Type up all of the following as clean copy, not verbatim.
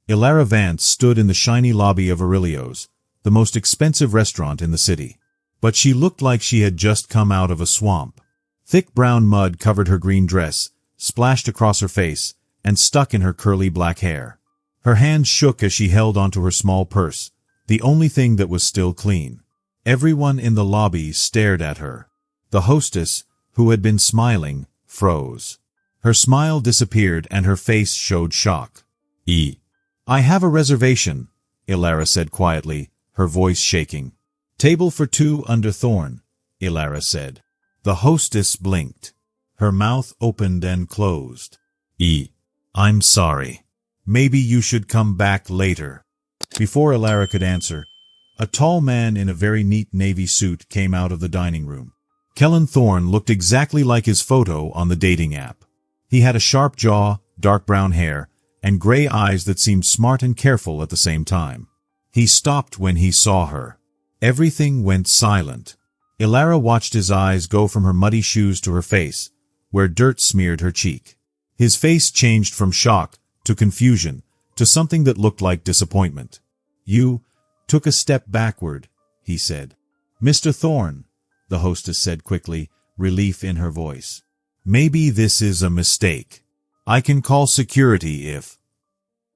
Elara Vance stood in the shiny lobby of Aurelio's, the most expensive restaurant in the city. But she looked like she had just come out of a swamp. Thick brown mud covered her green dress, splashed across her face, and stuck in her curly black hair. Her hands shook as she held onto her small purse, the only thing that was still clean. Everyone in the lobby stared at her. The hostess, who had been smiling, froze. Her smile disappeared and her face showed shock. I have a reservation, Elara said quietly, her voice shaking. Table for two under thorn, Elara said. The hostess blinked. Her mouth opened and closed. I'm sorry. Maybe you should come back later. Before Elara could answer, a tall man in a very neat navy suit came out of the dining room. Kellen Thorne looked exactly like his photo on the dating app. He had a sharp jaw, dark brown hair, and gray eyes that seemed smart and careful at the same time. He stopped when he saw her. Everything went silent. Elara watched his eyes go from her muddy shoes to her face, where dirt smeared her cheek. His face changed from shock to confusion to something that looked like disappointment. You took a step backward, he said. Mr. Thorne, the hostess said quickly, relief in her voice. Maybe this is a mistake. I can call security if...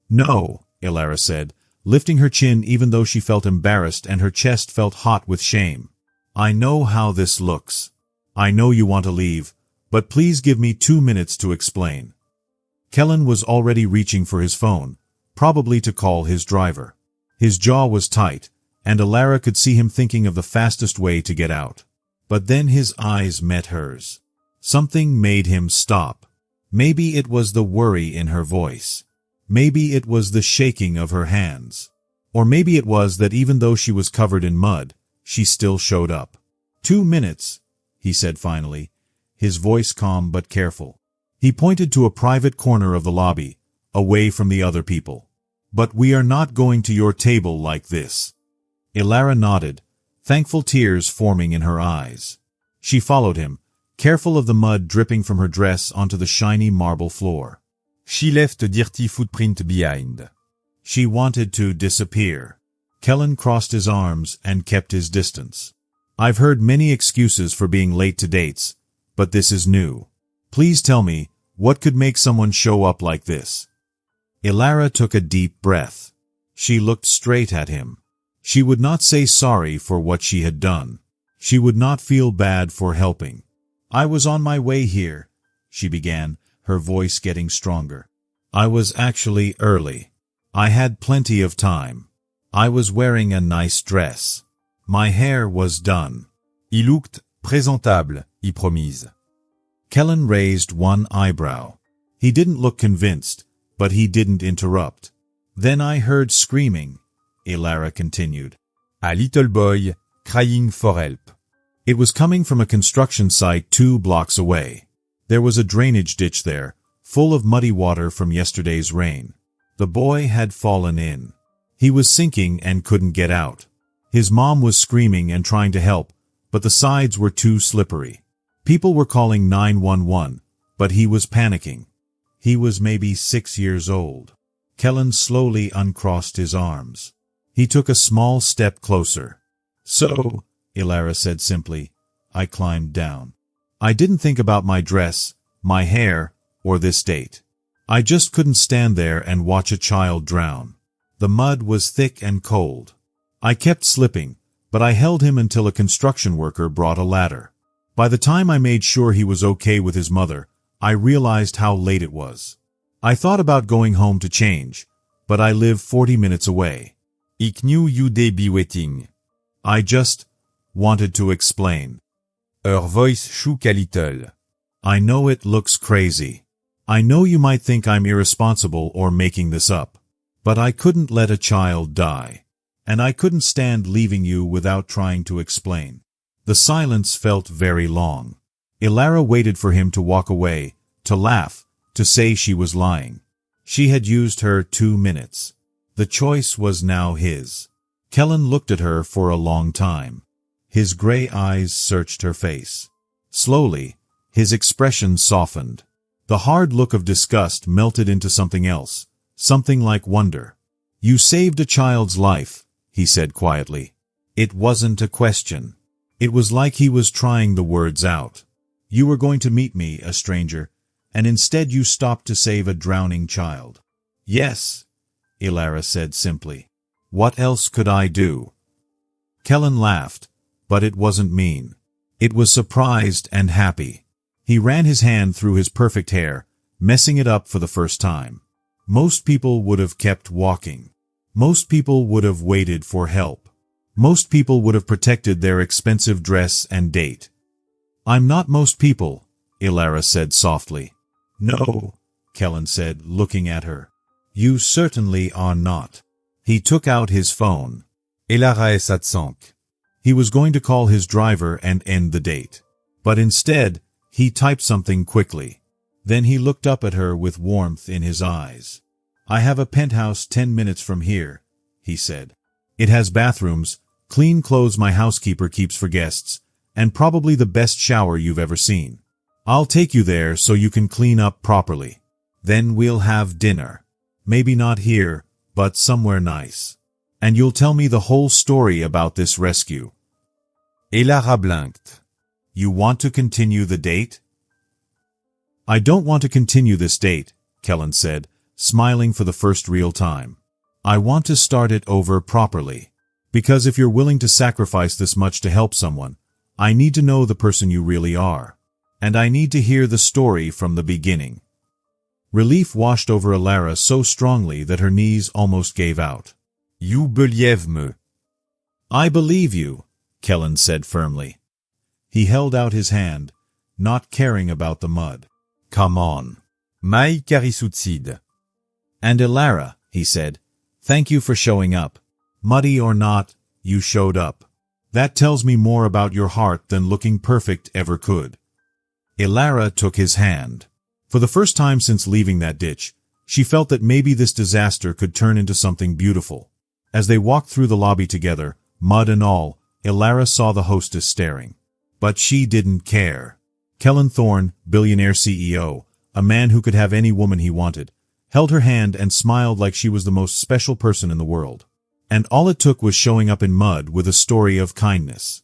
No, Elara said, lifting her chin even though she felt embarrassed and her chest felt hot with shame. I know how this looks. I know you want to leave, but please give me 2 minutes to explain. Kellen was already reaching for his phone, probably to call his driver. His jaw was tight, and Elara could see him thinking of the fastest way to get out. But then his eyes met hers. Something made him stop. Maybe it was the worry in her voice. Maybe it was the shaking of her hands. Or maybe it was that even though she was covered in mud, she still showed up. 2 minutes, he said finally, his voice calm but careful. He pointed to a private corner of the lobby, away from the other people. But we are not going to your table like this. Elara nodded, thankful tears forming in her eyes. She followed him, careful of the mud dripping from her dress onto the shiny marble floor. She left a dirty footprint behind. She wanted to disappear. Kellen crossed his arms and kept his distance. I've heard many excuses for being late to dates, but this is new. Please tell me, what could make someone show up like this? Elara took a deep breath. She looked straight at him. She would not say sorry for what she had done. She would not feel bad for helping. I was on my way here, she began, her voice getting stronger. I was actually early. I had plenty of time. I was wearing a nice dress. My hair was done. Il looked présentable, he promise. Kellen raised one eyebrow. He didn't look convinced, but he didn't interrupt. Then I heard screaming, Elara continued. A little boy crying for help. It was coming from a construction site 2 blocks away. There was a drainage ditch there, full of muddy water from yesterday's rain. The boy had fallen in. He was sinking and couldn't get out. His mom was screaming and trying to help, but the sides were too slippery. People were calling 911, but he was panicking. He was maybe 6 years old. Kellen slowly uncrossed his arms. He took a small step closer. So, Elara said simply, I climbed down. I didn't think about my dress, my hair, or this date. I just couldn't stand there and watch a child drown. The mud was thick and cold. I kept slipping, but I held him until a construction worker brought a ladder. By the time I made sure he was okay with his mother, I realized how late it was. I thought about going home to change, but I live 40 minutes away. Ik knew you'd be waiting. I just wanted to explain. Her voice shook a little. I know it looks crazy. I know you might think I'm irresponsible or making this up. But I couldn't let a child die. And I couldn't stand leaving you without trying to explain. The silence felt very long. Elara waited for him to walk away, to laugh, to say she was lying. She had used her 2 minutes. The choice was now his. Kellen looked at her for a long time. His gray eyes searched her face. Slowly, his expression softened. The hard look of disgust melted into something else, something like wonder. You saved a child's life, he said quietly. It wasn't a question. It was like he was trying the words out. You were going to meet me, a stranger, and instead you stopped to save a drowning child. Yes, Elara said simply. What else could I do? Kellen laughed, but it wasn't mean. It was surprised and happy. He ran his hand through his perfect hair, messing it up for the first time. Most people would have kept walking. Most people would have waited for help. Most people would have protected their expensive dress and date. I'm not most people, Elara said softly. No, Kellen said, looking at her. You certainly are not. He took out his phone. Elara S5. He was going to call his driver and end the date. But instead, he typed something quickly. Then he looked up at her with warmth in his eyes. I have a penthouse 10 minutes from here, he said. It has bathrooms, clean clothes my housekeeper keeps for guests, and probably the best shower you've ever seen. I'll take you there so you can clean up properly. Then we'll have dinner. Maybe not here, but somewhere nice. And you'll tell me the whole story about this rescue. Elara blinked. You want to continue the date? I don't want to continue this date, Kellen said, smiling for the first real time. I want to start it over properly. Because if you're willing to sacrifice this much to help someone, I need to know the person you really are. And I need to hear the story from the beginning. Relief washed over Elara so strongly that her knees almost gave out. You believe me. I believe you, Kellen said firmly. He held out his hand, not caring about the mud. Come on. Mai karisutsid. And Elara, he said, thank you for showing up. Muddy or not, you showed up. That tells me more about your heart than looking perfect ever could. Elara took his hand. For the first time since leaving that ditch, she felt that maybe this disaster could turn into something beautiful. As they walked through the lobby together, mud and all, Elara saw the hostess staring. But she didn't care. Kellen Thorne, billionaire CEO, a man who could have any woman he wanted, held her hand and smiled like she was the most special person in the world. And all it took was showing up in mud with a story of kindness.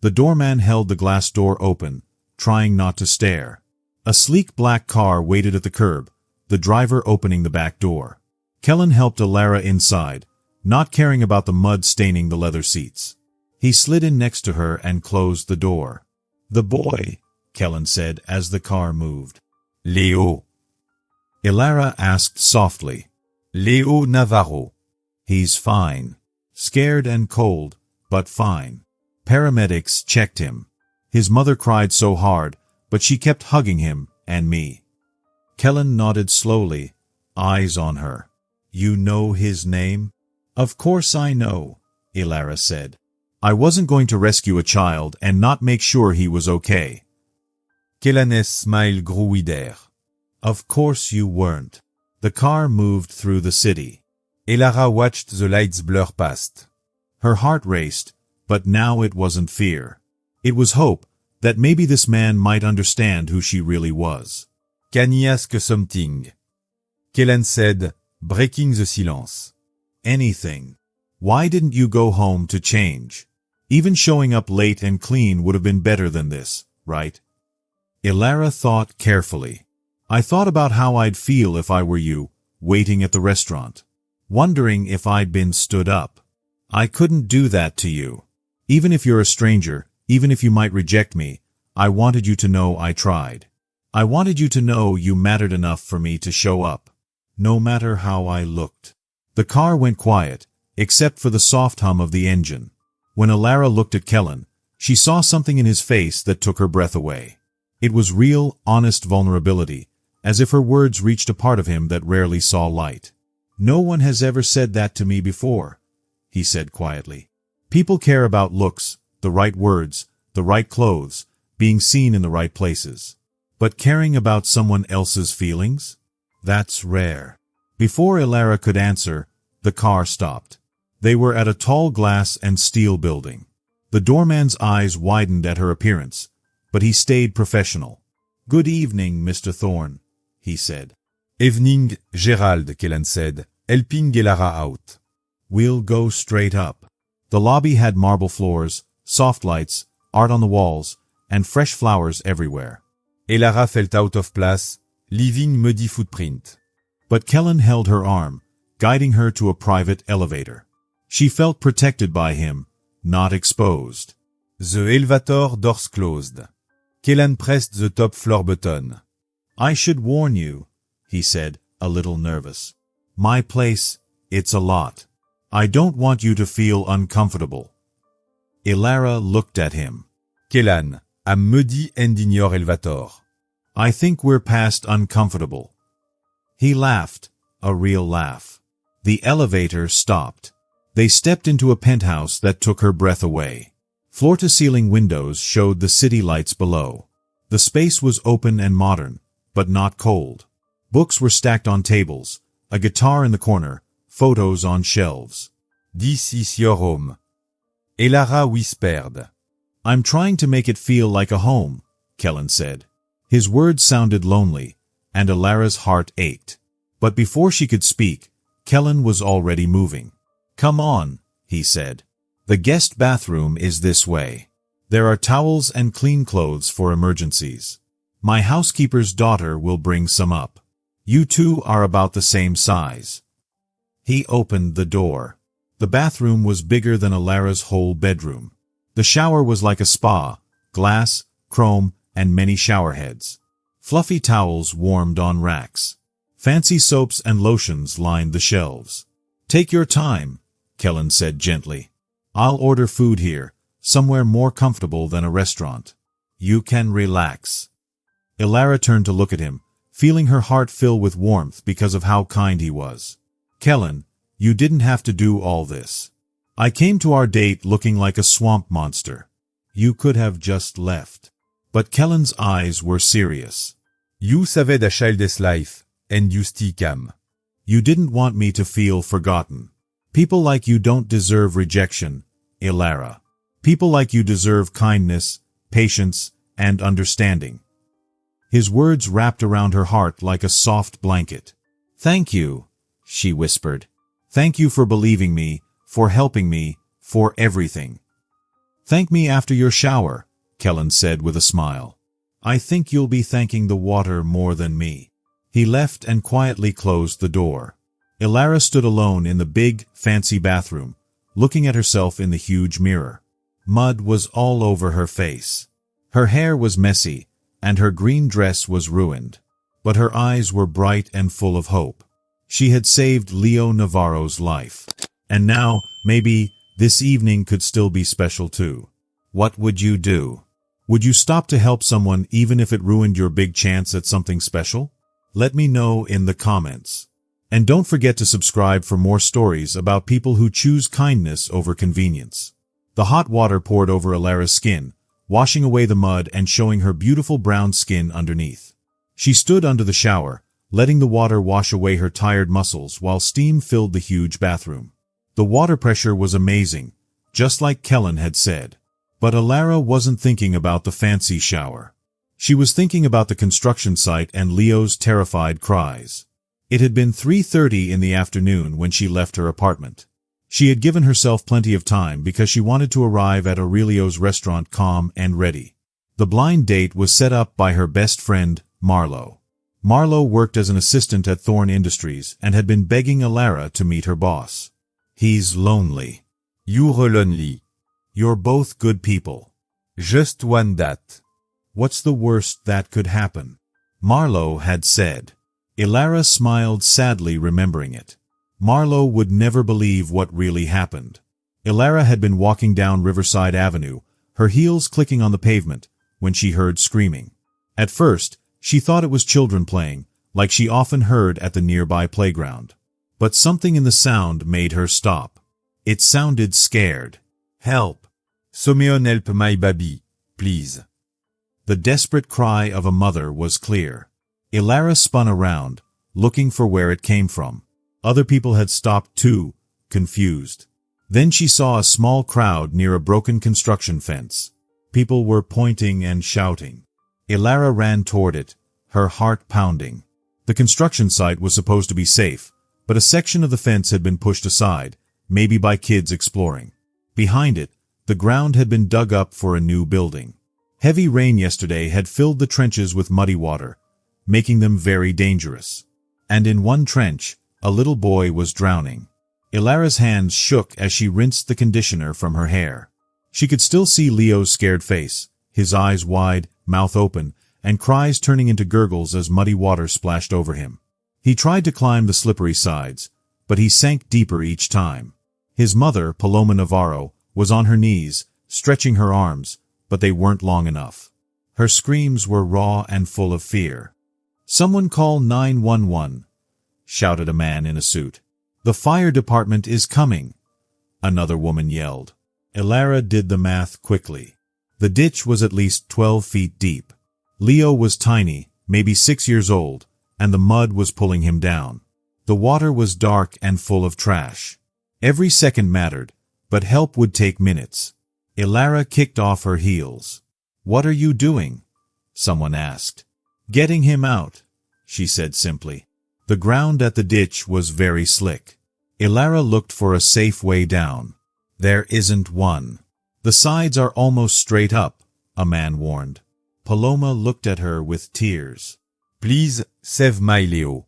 The doorman held the glass door open, trying not to stare. A sleek black car waited at the curb, the driver opening the back door. Kellen helped Elara inside, not caring about the mud staining the leather seats. He slid in next to her and closed the door. The boy, Kellen said as the car moved. Leo. Elara asked softly. Leo Navarro. He's fine. Scared and cold, but fine. Paramedics checked him. His mother cried so hard, but she kept hugging him and me. Kellen nodded slowly, eyes on her. You know his name? Of course I know, Elara said. I wasn't going to rescue a child and not make sure he was okay. Kellanes smile gruider. Of course you weren't. The car moved through the city. Elara watched the lights blur past. Her heart raced, but now it wasn't fear. It was hope that maybe this man might understand who she really was. Can I ask something? Kellen said, breaking the silence. Anything. Why didn't you go home to change? Even showing up late and clean would have been better than this, right? Elara thought carefully. I thought about how I'd feel if I were you, waiting at the restaurant. Wondering if I'd been stood up. I couldn't do that to you. Even if you're a stranger, even if you might reject me, I wanted you to know I tried. I wanted you to know you mattered enough for me to show up. No matter how I looked. The car went quiet, except for the soft hum of the engine. When Elara looked at Kellen, she saw something in his face that took her breath away. It was real, honest vulnerability, as if her words reached a part of him that rarely saw light. No one has ever said that to me before, he said quietly. People care about looks, the right words, the right clothes, being seen in the right places. But caring about someone else's feelings? That's rare. Before Elara could answer, the car stopped. They were at a tall glass and steel building. The doorman's eyes widened at her appearance, but he stayed professional. Good evening, Mr. Thorne, he said. Evening, Gerald, Kellen said, helping Elara out. We'll go straight up. The lobby had marble floors, soft lights, art on the walls, and fresh flowers everywhere. Elara felt out of place, leaving muddy footprint. But Kellen held her arm, guiding her to a private elevator. She felt protected by him, not exposed. The elevator doors closed. Kellen pressed the top floor button. I should warn you, he said, a little nervous. My place, it's a lot. I don't want you to feel uncomfortable. Elara looked at him. Kellen, I'm muddy and in your elevator. I think we're past uncomfortable. He laughed, a real laugh. The elevator stopped. They stepped into a penthouse that took her breath away. Floor-to-ceiling windows showed the city lights below. The space was open and modern, but not cold. Books were stacked on tables, a guitar in the corner, photos on shelves. This is your home. Elara whispered. I'm trying to make it feel like a home, Kellen said. His words sounded lonely, and Elara's heart ached. But before she could speak, Kellen was already moving. Come on, he said. The guest bathroom is this way. There are towels and clean clothes for emergencies. My housekeeper's daughter will bring some up. You two are about the same size. He opened the door. The bathroom was bigger than Elara's whole bedroom. The shower was like a spa, glass, chrome, and many shower heads. Fluffy towels warmed on racks. Fancy soaps and lotions lined the shelves. Take your time, Kellen said gently. I'll order food here, somewhere more comfortable than a restaurant. You can relax. Elara turned to look at him, feeling her heart fill with warmth because of how kind he was. Kellen, you didn't have to do all this. I came to our date looking like a swamp monster. You could have just left. But Kellen's eyes were serious. You saved a child's life, and you still come. You didn't want me to feel forgotten. People like you don't deserve rejection, Elara. People like you deserve kindness, patience, and understanding. His words wrapped around her heart like a soft blanket. Thank you, she whispered. Thank you for believing me, for helping me, for everything. Thank me after your shower, Kellen said with a smile. I think you'll be thanking the water more than me. He left and quietly closed the door. Elara stood alone in the big, fancy bathroom, looking at herself in the huge mirror. Mud was all over her face. Her hair was messy, and her green dress was ruined. But her eyes were bright and full of hope. She had saved Leo Navarro's life. And now, maybe, this evening could still be special too. What would you do? Would you stop to help someone even if it ruined your big chance at something special? Let me know in the comments. And don't forget to subscribe for more stories about people who choose kindness over convenience. The hot water poured over Elara's skin, washing away the mud and showing her beautiful brown skin underneath. She stood under the shower, letting the water wash away her tired muscles while steam filled the huge bathroom. The water pressure was amazing, just like Kellen had said. But Elara wasn't thinking about the fancy shower. She was thinking about the construction site and Leo's terrified cries. It had been 3:30 in the afternoon when she left her apartment. She had given herself plenty of time because she wanted to arrive at Aurelio's restaurant calm and ready. The blind date was set up by her best friend, Marlo. Marlo worked as an assistant at Thorn Industries and had been begging Elara to meet her boss. He's lonely. You're lonely. You're both good people. Just one that. What's the worst that could happen? Marlo had said. Elara smiled sadly remembering it. Marlo would never believe what really happened. Elara had been walking down Riverside Avenue, her heels clicking on the pavement, when she heard screaming. At first, she thought it was children playing, like she often heard at the nearby playground. But something in the sound made her stop. It sounded scared. Help! Someone help my baby, please. The desperate cry of a mother was clear. Elara spun around, looking for where it came from. Other people had stopped too, confused. Then she saw a small crowd near a broken construction fence. People were pointing and shouting. Elara ran toward it, her heart pounding. The construction site was supposed to be safe, but a section of the fence had been pushed aside, maybe by kids exploring. Behind it, the ground had been dug up for a new building. Heavy rain yesterday had filled the trenches with muddy water, making them very dangerous. And in one trench, a little boy was drowning. Elara's hands shook as she rinsed the conditioner from her hair. She could still see Leo's scared face, his eyes wide, mouth open, and cries turning into gurgles as muddy water splashed over him. He tried to climb the slippery sides, but he sank deeper each time. His mother, Paloma Navarro, was on her knees, stretching her arms, but they weren't long enough. Her screams were raw and full of fear. "Someone call 911, shouted a man in a suit. "The fire department is coming," another woman yelled. Elara did the math quickly. The ditch was at least 12 feet deep. Leo was tiny, maybe 6 years old, and the mud was pulling him down. The water was dark and full of trash. Every second mattered, but help would take minutes. Elara kicked off her heels. "What are you doing?" someone asked. "Getting him out," she said simply. The ground at the ditch was very slick. Elara looked for a safe way down. "There isn't one. The sides are almost straight up," a man warned. Paloma looked at her with tears. Please save my Leo.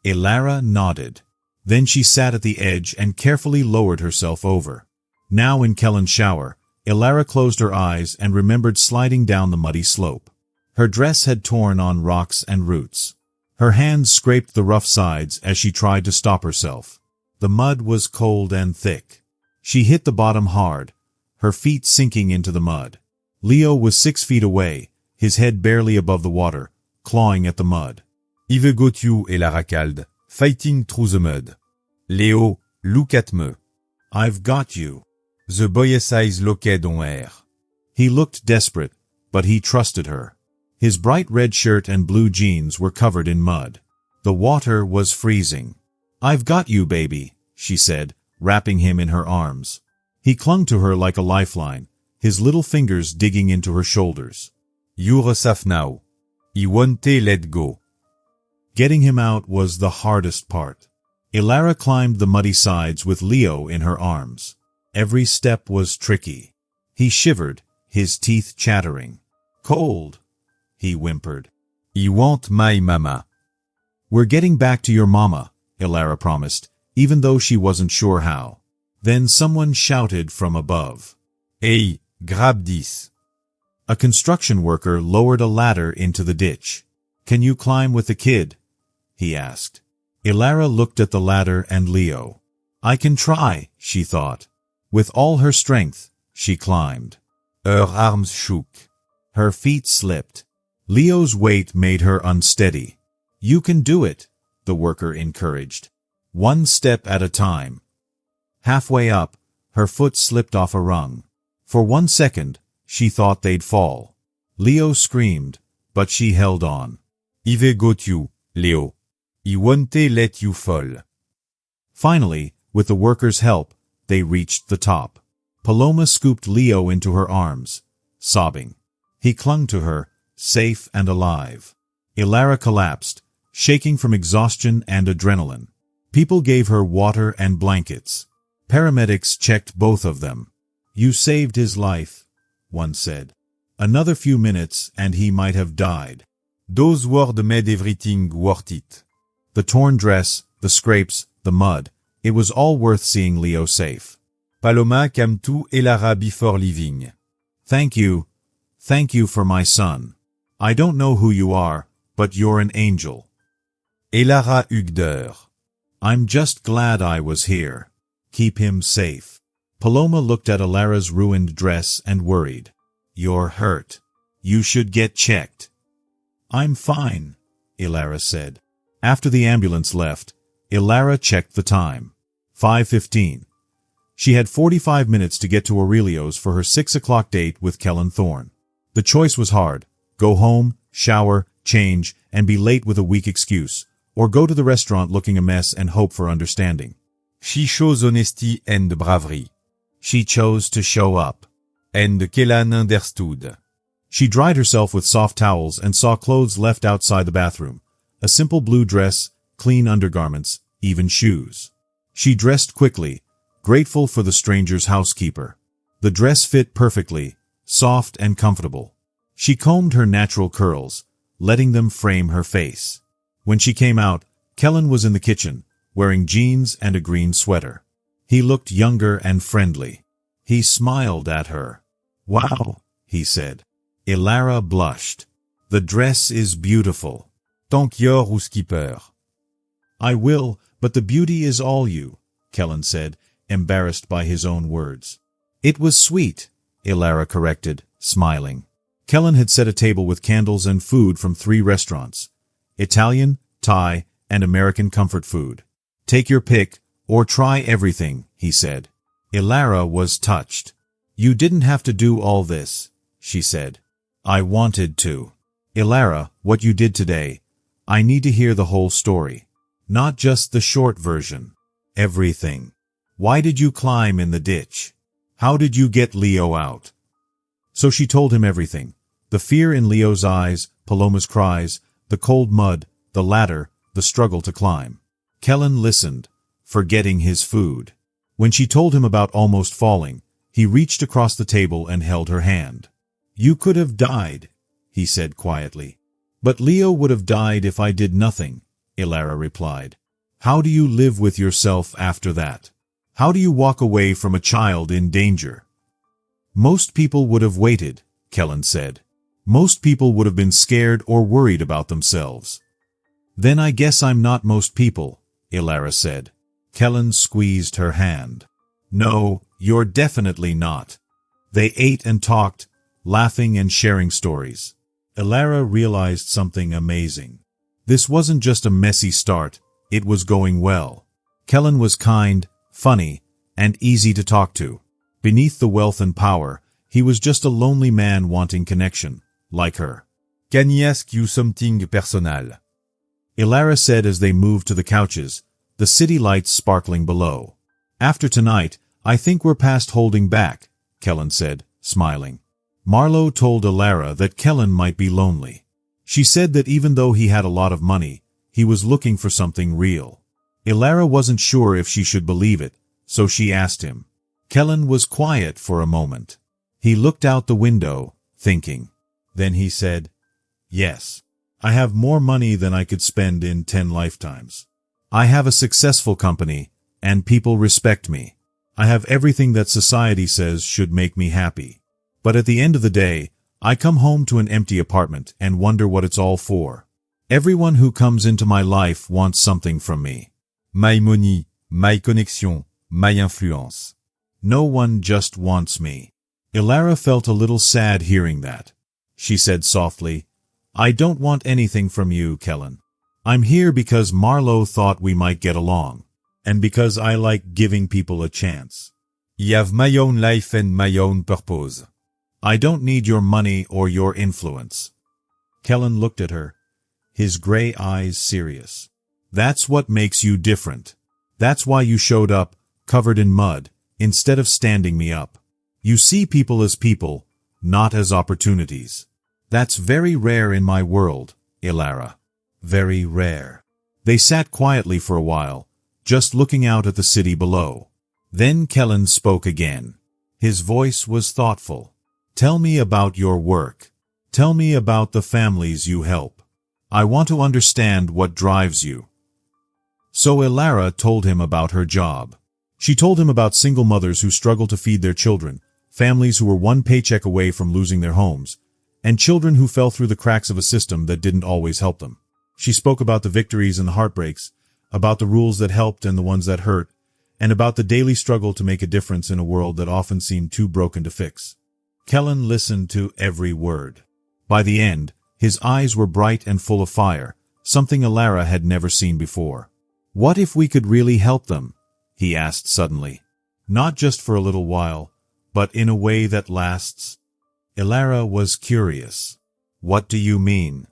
Elara nodded. Then she sat at the edge and carefully lowered herself over. Now in Kellen's shower, Elara closed her eyes and remembered sliding down the muddy slope. Her dress had torn on rocks and roots. Her hands scraped the rough sides as she tried to stop herself. The mud was cold and thick. She hit the bottom hard, her feet sinking into the mud. Leo was 6 feet away, his head barely above the water, clawing at the mud. I've got you, Elara called, fighting through the mud. Leo, look at me. "I've got you." The boy's eyes looked on her. He looked desperate, but he trusted her. His bright red shirt and blue jeans were covered in mud. The water was freezing. "I've got you, baby," she said, wrapping him in her arms. He clung to her like a lifeline, his little fingers digging into her shoulders. You're safe now. I won't let go. Getting him out was the hardest part. Elara climbed the muddy sides with Leo in her arms. Every step was tricky. He shivered, his teeth chattering. "Cold," he whimpered. I want my mama. "We're getting back to your mama," Elara promised, even though she wasn't sure how. Then someone shouted from above. Hey, grab this. A construction worker lowered a ladder into the ditch. "Can you climb with the kid?" he asked. Elara looked at the ladder and Leo. "I can try," she thought. With all her strength, she climbed. Her arms shook. Her feet slipped. Leo's weight made her unsteady. "You can do it," the worker encouraged. "One step at a time." Halfway up, her foot slipped off a rung. For 1 second, she thought they'd fall. Leo screamed, but she held on. I've got you, Leo. I won't let you fall. Finally, with the worker's help, they reached the top. Paloma scooped Leo into her arms, sobbing. He clung to her, safe and alive. Elara collapsed, shaking from exhaustion and adrenaline. People gave her water and blankets. Paramedics checked both of them. "You saved his life," one said. "Another few minutes and he might have died." Those words made everything worth it. The torn dress, the scrapes, the mud, it was all worth seeing Leo safe. Paloma came to Elara before leaving. Thank you for my son. I don't know who you are, but you're an angel." Elara hugged her. "I'm just glad I was here. Keep him safe." Paloma looked at Elara's ruined dress and worried. "You're hurt. You should get checked." "I'm fine," Elara said. After the ambulance left, Elara checked the time. 5:15. She had 45 minutes to get to Aurelio's for her 6 o'clock date with Kellen Thorne. The choice was hard. Go home, shower, change, and be late with a weak excuse, or go to the restaurant looking a mess and hope for understanding. She chose honesty and bravery. She chose to show up. And Kellen understood. She dried herself with soft towels and saw clothes left outside the bathroom. A simple blue dress, clean undergarments, even shoes. She dressed quickly, grateful for the stranger's housekeeper. The dress fit perfectly, soft and comfortable. She combed her natural curls, letting them frame her face. When she came out, Kellen was in the kitchen, wearing jeans and a green sweater. He looked younger and friendly. He smiled at her. "Wow," he said. Elara blushed. "The dress is beautiful." Tankior ou skipper. "I will, but the beauty is all you," Kellen said, embarrassed by his own words. "It was sweet," Elara corrected, smiling. Kellen had set a table with candles and food from 3 restaurants: Italian, Thai, and American comfort food. "Take your pick, or try everything," he said. Elara was touched. "You didn't have to do all this," she said. "I wanted to." "Elara, what you did today, I need to hear the whole story. Not just the short version. Everything. Why did you climb in the ditch? How did you get Leo out?" So she told him everything. The fear in Leo's eyes, Paloma's cries, the cold mud, the ladder, the struggle to climb. Kellen listened, forgetting his food. When she told him about almost falling, he reached across the table and held her hand. "You could have died," he said quietly. "But Leo would have died if I did nothing," Elara replied. "How do you live with yourself after that? How do you walk away from a child in danger?" "Most people would have waited," Kellen said. "Most people would have been scared or worried about themselves." "Then I guess I'm not most people," Elara said. Kellen squeezed her hand. "No, you're definitely not." They ate and talked, laughing and sharing stories. Elara realized something amazing. This wasn't just a messy start, it was going well. Kellen was kind, funny, and easy to talk to. Beneath the wealth and power, he was just a lonely man wanting connection, like her. Caniasque you something personal. Elara said as they moved to the couches, the city lights sparkling below. "After tonight, I think we're past holding back," Kellen said, smiling. Marlowe told Elara that Kellen might be lonely. She said that even though he had a lot of money, he was looking for something real. Elara wasn't sure if she should believe it, so she asked him. Kellen was quiet for a moment. He looked out the window, thinking. Then he said, "Yes. I have more money than I could spend in 10 lifetimes. I have a successful company, and people respect me. I have everything that society says should make me happy. But at the end of the day, I come home to an empty apartment and wonder what it's all for. Everyone who comes into my life wants something from me. My money, my connexion, my influence. No one just wants me." Elara felt a little sad hearing that. She said softly, "I don't want anything from you, Kellen. I'm here because Marlowe thought we might get along, and because I like giving people a chance. I have my own life and my own purpose. I don't need your money or your influence." Kellen looked at her, his gray eyes serious. "That's what makes you different. That's why you showed up, covered in mud, instead of standing me up. You see people as people, not as opportunities. That's very rare in my world, Elara. Very rare." They sat quietly for a while, just looking out at the city below. Then Kellen spoke again. His voice was thoughtful. "Tell me about your work. Tell me about the families you help. I want to understand what drives you." So Elara told him about her job. She told him about single mothers who struggle to feed their children, families who were one paycheck away from losing their homes, and children who fell through the cracks of a system that didn't always help them. She spoke about the victories and the heartbreaks, about the rules that helped and the ones that hurt, and about the daily struggle to make a difference in a world that often seemed too broken to fix. Kellen listened to every word. By the end, his eyes were bright and full of fire, something Elara had never seen before. "What if we could really help them?" he asked suddenly. "Not just for a little while, but in a way that lasts?" Elara was curious. "What do you mean?"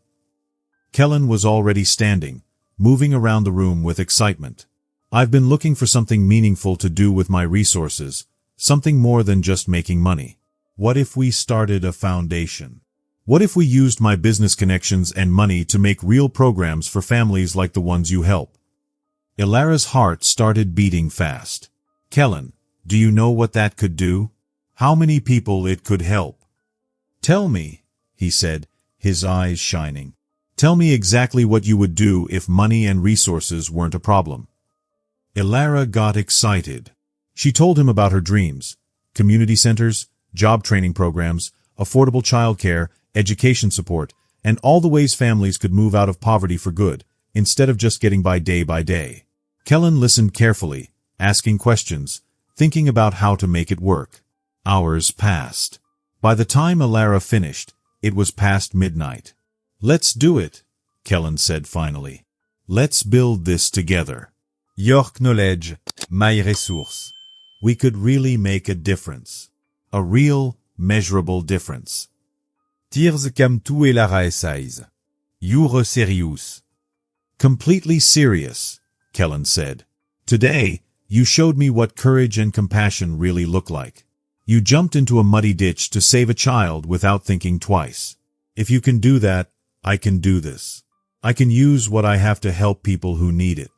Kellen was already standing, moving around the room with excitement. "I've been looking for something meaningful to do with my resources, something more than just making money. What if we started a foundation? What if we used my business connections and money to make real programs for families like the ones you help?" Elara's heart started beating fast. Kellen, do you know what that could do? How many people it could help? Tell me, he said, his eyes shining. Tell me exactly what you would do if money and resources weren't a problem. Elara got excited. She told him about her dreams: community centers, job training programs, affordable childcare, education support, and all the ways families could move out of poverty for good, instead of just getting by day. Kellen listened carefully, asking questions, thinking about how to make it work. Hours passed. By the time Elara finished, it was past midnight. Let's do it, Kellen said finally. Let's build this together. Your knowledge, my resource. We could really make a difference. A real, measurable difference. Tears come to Elara eyes. You're serious. Completely serious, Kellen said. Today, you showed me what courage and compassion really look like. You jumped into a muddy ditch to save a child without thinking twice. If you can do that, I can do this. I can use what I have to help people who need it.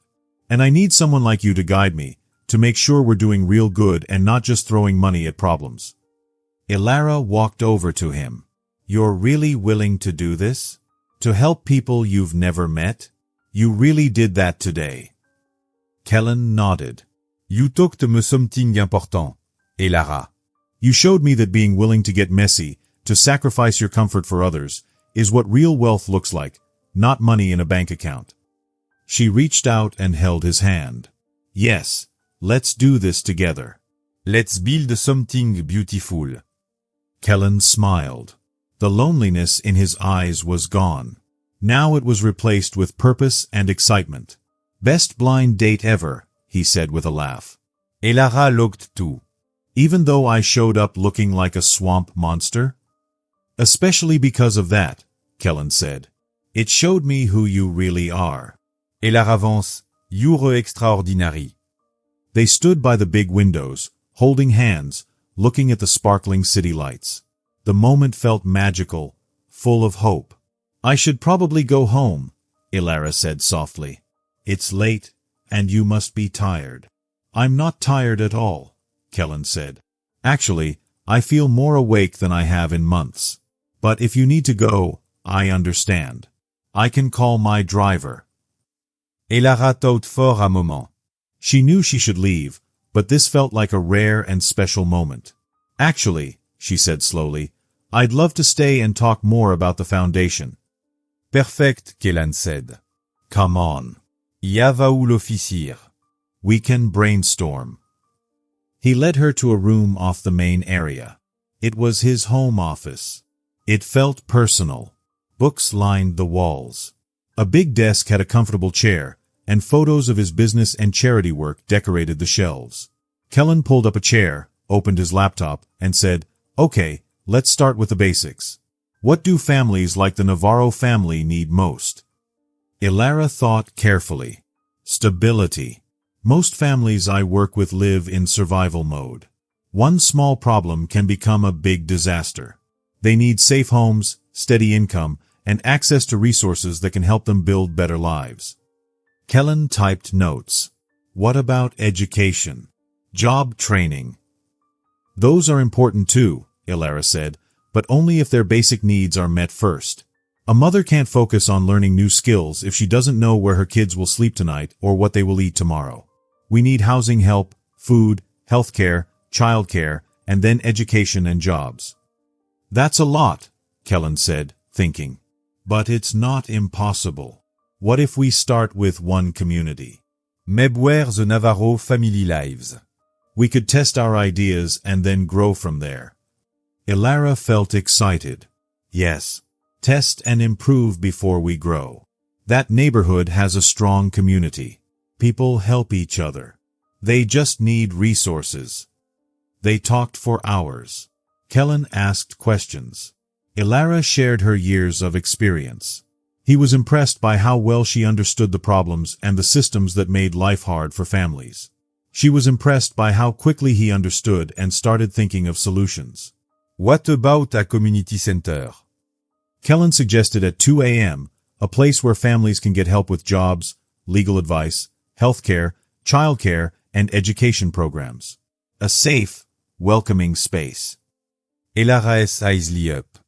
And I need someone like you to guide me, to make sure we're doing real good and not just throwing money at problems. Elara walked over to him. You're really willing to do this? To help people you've never met? You really did that today. Kellen nodded. You talked me something important, Elara. You showed me that being willing to get messy, to sacrifice your comfort for others, is what real wealth looks like, not money in a bank account. She reached out and held his hand. Yes, let's do this together. Let's build something beautiful. Kellen smiled. The loneliness in his eyes was gone. Now it was replaced with purpose and excitement. Best blind date ever, he said with a laugh. Elara looked too. Even though I showed up looking like a swamp monster? Especially because of that, Kellen said. It showed me who you really are. Elara Vance, you're extraordinary. They stood by the big windows, holding hands, looking at the sparkling city lights. The moment felt magical, full of hope. I should probably go home, Elara said softly. It's late, and you must be tired. I'm not tired at all, Kellen said. Actually, I feel more awake than I have in months. But if you need to go, I understand. I can call my driver. Elara thought for a moment. She knew she should leave, but this felt like a rare and special moment. Actually, she said slowly, I'd love to stay and talk more about the foundation. Perfect, Kellen said. Come on. Ja va où l'officier. We can brainstorm. He led her to a room off the main area. It was his home office. It felt personal. Books lined the walls. A big desk had a comfortable chair, and photos of his business and charity work decorated the shelves. Kellen pulled up a chair, opened his laptop, and said, Okay, let's start with the basics. What do families like the Navarro family need most? Elara thought carefully. Stability. Most families I work with live in survival mode. One small problem can become a big disaster. They need safe homes, steady income, and access to resources that can help them build better lives. Kellen typed notes. What about education? Job training? Those are important too, Elara said, but only if their basic needs are met first. A mother can't focus on learning new skills if she doesn't know where her kids will sleep tonight or what they will eat tomorrow. We need housing help, food, healthcare, childcare, and then education and jobs. That's a lot, Kellen said, thinking. But it's not impossible. What if we start with one community? Maybe the Navarro family lives. We could test our ideas and then grow from there. Elara felt excited. Yes, test and improve before we grow. That neighborhood has a strong community. People help each other. They just need resources. They talked for hours. Kellen asked questions. Elara shared her years of experience. He was impressed by how well she understood the problems and the systems that made life hard for families. She was impressed by how quickly he understood and started thinking of solutions. What about a community center? Kellen suggested at 2 a.m., a place where families can get help with jobs, legal advice, healthcare, childcare, and education programs. A safe, welcoming space. Elara's eyes lit up.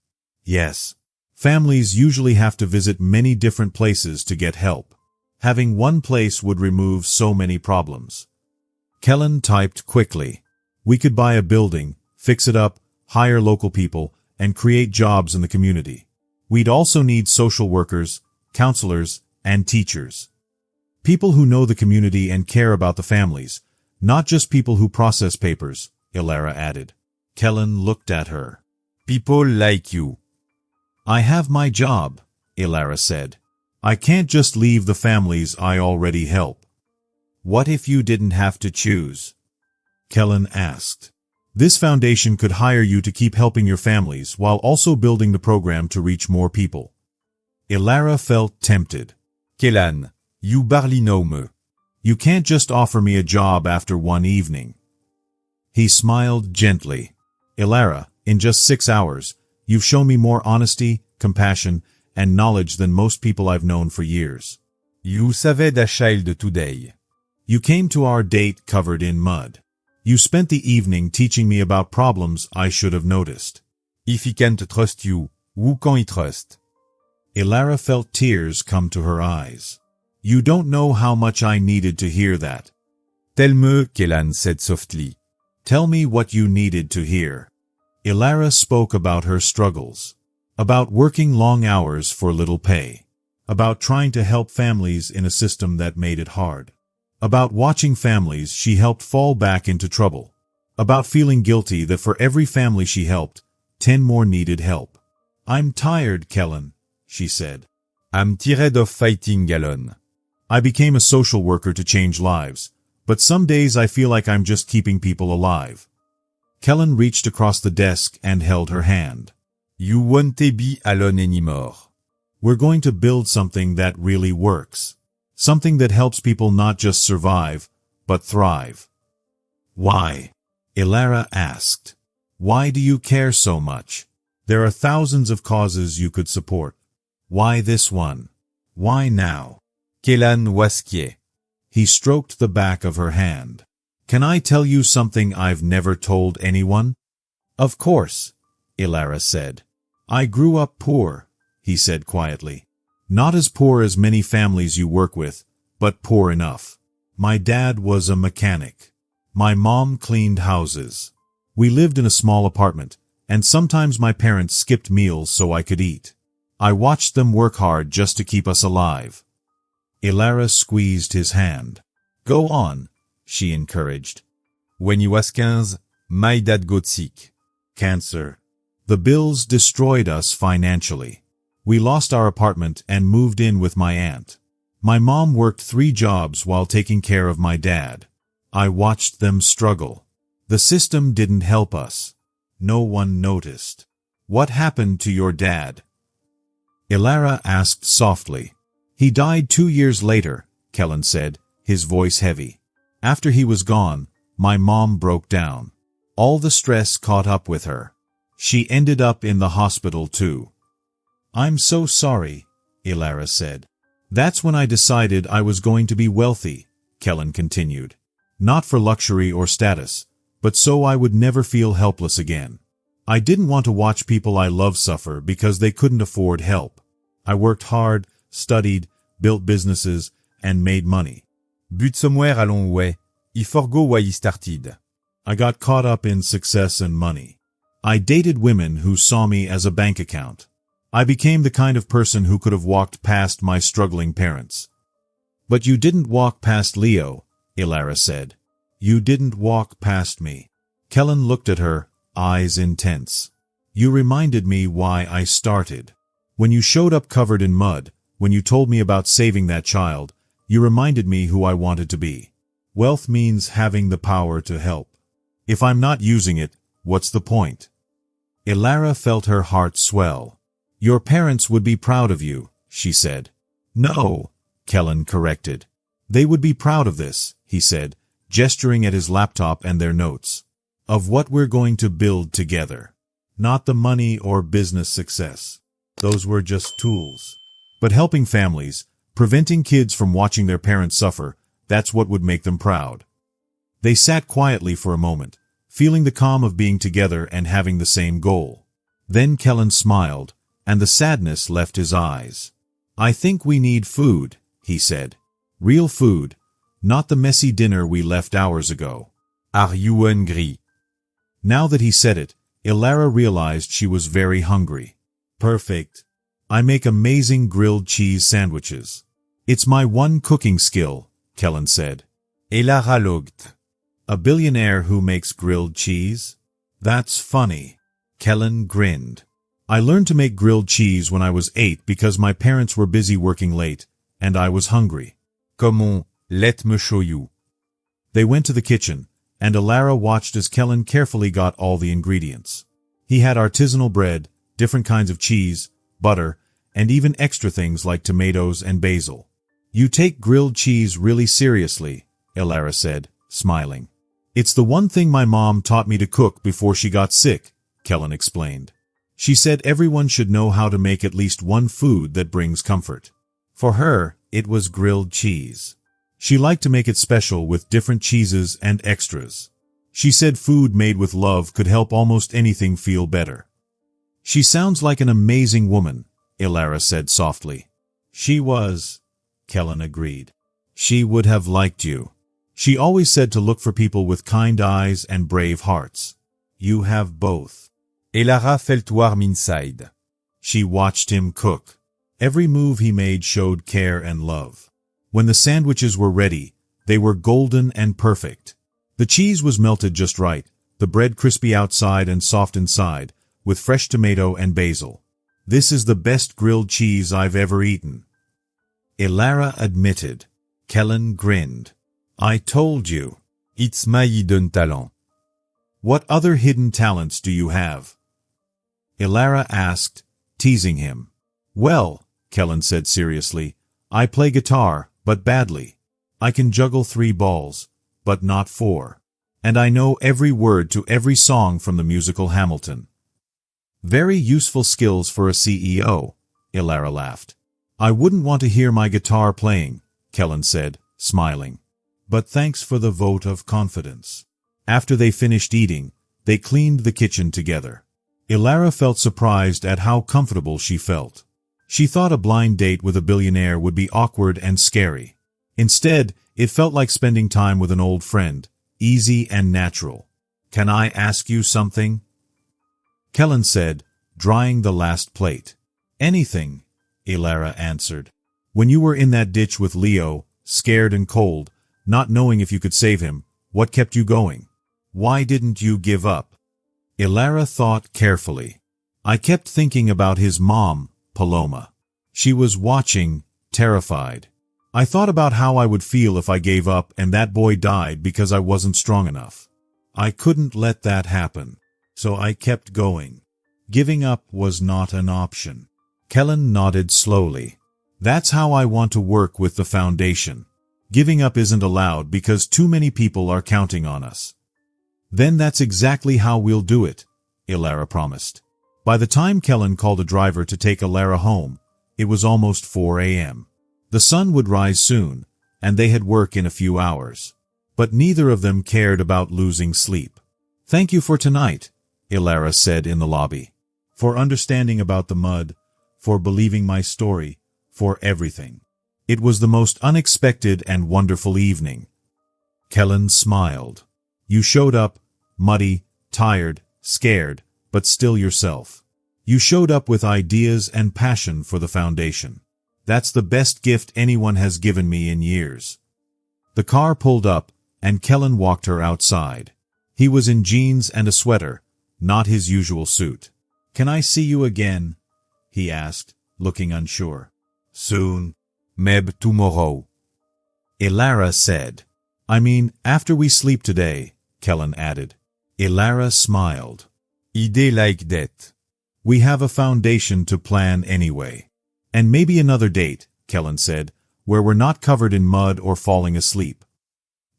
Yes. Families usually have to visit many different places to get help. Having one place would remove so many problems. Kellen typed quickly. We could buy a building, fix it up, hire local people, and create jobs in the community. We'd also need social workers, counselors, and teachers. People who know the community and care about the families, not just people who process papers, Elara added. Kellen looked at her. People like you. I have my job, Elara said. I can't just leave the families I already help. What if you didn't have to choose? Kellen asked. This foundation could hire you to keep helping your families while also building the program to reach more people. Elara felt tempted. Kellan, you barely know me. You can't just offer me a job after one evening. He smiled gently. Elara, in just 6 hours, you've shown me more honesty, compassion, and knowledge than most people I've known for years. You saved a child today. You came to our date covered in mud. You spent the evening teaching me about problems I should have noticed. If he can't trust you, who can he trust? Elara felt tears come to her eyes. You don't know how much I needed to hear that. Tell me, Kellan said softly. Tell me what you needed to hear. Elara spoke about her struggles. About working long hours for little pay. About trying to help families in a system that made it hard. About watching families she helped fall back into trouble. About feeling guilty that for every family she helped, 10 more needed help. I'm tired, Kellen, she said. I'm tired of fighting alone. I became a social worker to change lives, but some days I feel like I'm just keeping people alive. Kellen reached across the desk and held her hand. You won't be alone anymore. We're going to build something that really works. Something that helps people not just survive, but thrive. Why? Elara asked. Why do you care so much? There are thousands of causes you could support. Why this one? Why now? Kellan was quiet. He stroked the back of her hand. Can I tell you something I've never told anyone? Of course, Elara said. I grew up poor, he said quietly. Not as poor as many families you work with, but poor enough. My dad was a mechanic. My mom cleaned houses. We lived in a small apartment, and sometimes my parents skipped meals so I could eat. I watched them work hard just to keep us alive. Elara squeezed his hand. Go on, she encouraged. When he was 15, my dad got sick. Cancer. The bills destroyed us financially. We lost our apartment and moved in with my aunt. My mom worked 3 jobs while taking care of my dad. I watched them struggle. The system didn't help us. No one noticed. What happened to your dad? Elara asked softly. He died 2 years later, Kellen said, his voice heavy. After he was gone, my mom broke down. All the stress caught up with her. She ended up in the hospital too. I'm so sorry, Elara said. That's when I decided I was going to be wealthy, Kellen continued. Not for luxury or status, but so I would never feel helpless again. I didn't want to watch people I love suffer because they couldn't afford help. I worked hard, studied, built businesses, and made money. But somewhere along the way, he forgot why he started. I got caught up in success and money. I dated women who saw me as a bank account. I became the kind of person who could have walked past my struggling parents. But you didn't walk past Leo, Elara said. You didn't walk past me. Kellen looked at her, eyes intense. You reminded me why I started. When you showed up covered in mud, when you told me about saving that child, you reminded me who I wanted to be. Wealth means having the power to help. If I'm not using it, what's the point? Elara felt her heart swell. Your parents would be proud of you, she said. No, Kellen corrected. They would be proud of this, he said, gesturing at his laptop and their notes. Of what we're going to build together. Not the money or business success. Those were just tools. But helping families, preventing kids from watching their parents suffer, That's what would make them proud. They sat quietly for a moment, feeling the calm of being together and having the same goal. Then Kellen smiled, and the sadness left his eyes. I think we need food, he said. Real food, not the messy dinner we left hours ago. Are you hungry? Now that he said it, Elara realized she was very hungry. Perfect. I make amazing grilled cheese sandwiches. It's my one cooking skill, Kellen said. Elara looked. A billionaire who makes grilled cheese? That's funny. Kellen grinned. I learned to make grilled cheese when I was 8 because my parents were busy working late, and I was hungry. Comment? Let me show you. They went to the kitchen, and Elara watched as Kellen carefully got all the ingredients. He had artisanal bread, different kinds of cheese, butter, and even extra things like tomatoes and basil. You take grilled cheese really seriously, Elara said, smiling. It's the one thing my mom taught me to cook before she got sick, Kellen explained. She said everyone should know how to make at least one food that brings comfort. For her, it was grilled cheese. She liked to make it special with different cheeses and extras. She said food made with love could help almost anything feel better. She sounds like an amazing woman, Elara said softly. She was, Kellen agreed. She would have liked you. She always said to look for people with kind eyes and brave hearts. You have both. Elara felt warm inside. She watched him cook. Every move he made showed care and love. When the sandwiches were ready, they were golden and perfect. The cheese was melted just right, the bread crispy outside and soft inside, with fresh tomato and basil. This is the best grilled cheese I've ever eaten. Elara admitted. Kellen grinned. I told you. It's my hidden talent. What other hidden talents do you have? Elara asked, teasing him. Well, Kellen said seriously, I play guitar, but badly. I can juggle 3 balls, but not 4. And I know every word to every song from the musical Hamilton. Very useful skills for a CEO, Elara laughed. I wouldn't want to hear my guitar playing, Kellen said, smiling. But thanks for the vote of confidence. After they finished eating, they cleaned the kitchen together. Elara felt surprised at how comfortable she felt. She thought a blind date with a billionaire would be awkward and scary. Instead, it felt like spending time with an old friend, easy and natural. Can I ask you something? Kellen said, drying the last plate. Anything, Elara answered. When you were in that ditch with Leo, scared and cold, not knowing if you could save him, what kept you going? Why didn't you give up? Elara thought carefully. I kept thinking about his mom, Paloma. She was watching, terrified. I thought about how I would feel if I gave up and that boy died because I wasn't strong enough. I couldn't let that happen. So I kept going. Giving up was not an option. Kellen nodded slowly. That's how I want to work with the foundation. Giving up isn't allowed because too many people are counting on us. Then that's exactly how we'll do it, Elara promised. By the time Kellen called a driver to take Elara home, it was almost 4 a.m. The sun would rise soon, and they had work in a few hours. But neither of them cared about losing sleep. Thank you for tonight, Elara said in the lobby. For understanding about the mud, for believing my story, for everything. It was the most unexpected and wonderful evening. Kellen smiled. You showed up, muddy, tired, scared, but still yourself. You showed up with ideas and passion for the foundation. That's the best gift anyone has given me in years. The car pulled up, and Kellen walked her outside. He was in jeans and a sweater, not his usual suit. Can I see you again? He asked, looking unsure. Soon. Maybe tomorrow. Elara said. I mean, after we sleep today, Kellen added. Elara smiled. Idée like that. We have a foundation to plan anyway. And maybe another date, Kellen said, where we're not covered in mud or falling asleep.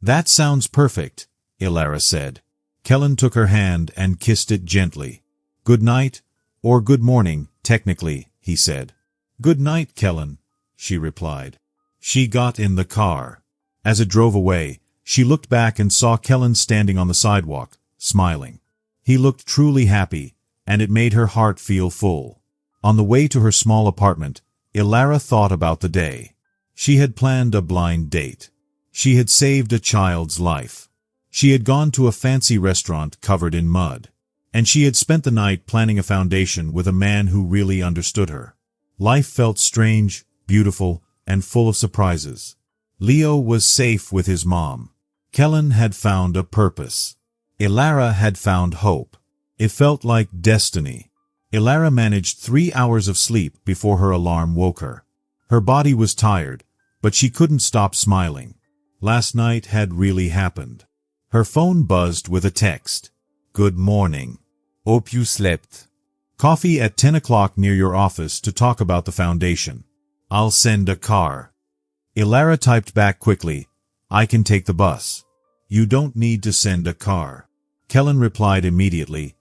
That sounds perfect, Elara said. Kellen took her hand and kissed it gently. Good night, or good morning, technically, he said. Good night, Kellen, she replied. She got in the car. As it drove away, she looked back and saw Kellen standing on the sidewalk, smiling. He looked truly happy, and it made her heart feel full. On the way to her small apartment, Elara thought about the day. She had planned a blind date. She had saved a child's life. She had gone to a fancy restaurant covered in mud. And she had spent the night planning a foundation with a man who really understood her. Life felt strange, beautiful, and full of surprises. Leo was safe with his mom. Kellen had found a purpose. Elara had found hope. It felt like destiny. Elara managed 3 hours of sleep before her alarm woke her. Her body was tired, but she couldn't stop smiling. Last night had really happened. Her phone buzzed with a text. Good morning. Hope you slept. Coffee at 10 o'clock near your office to talk about the foundation. I'll send a car. Elara typed back quickly, I can take the bus. You don't need to send a car. Kellen replied immediately,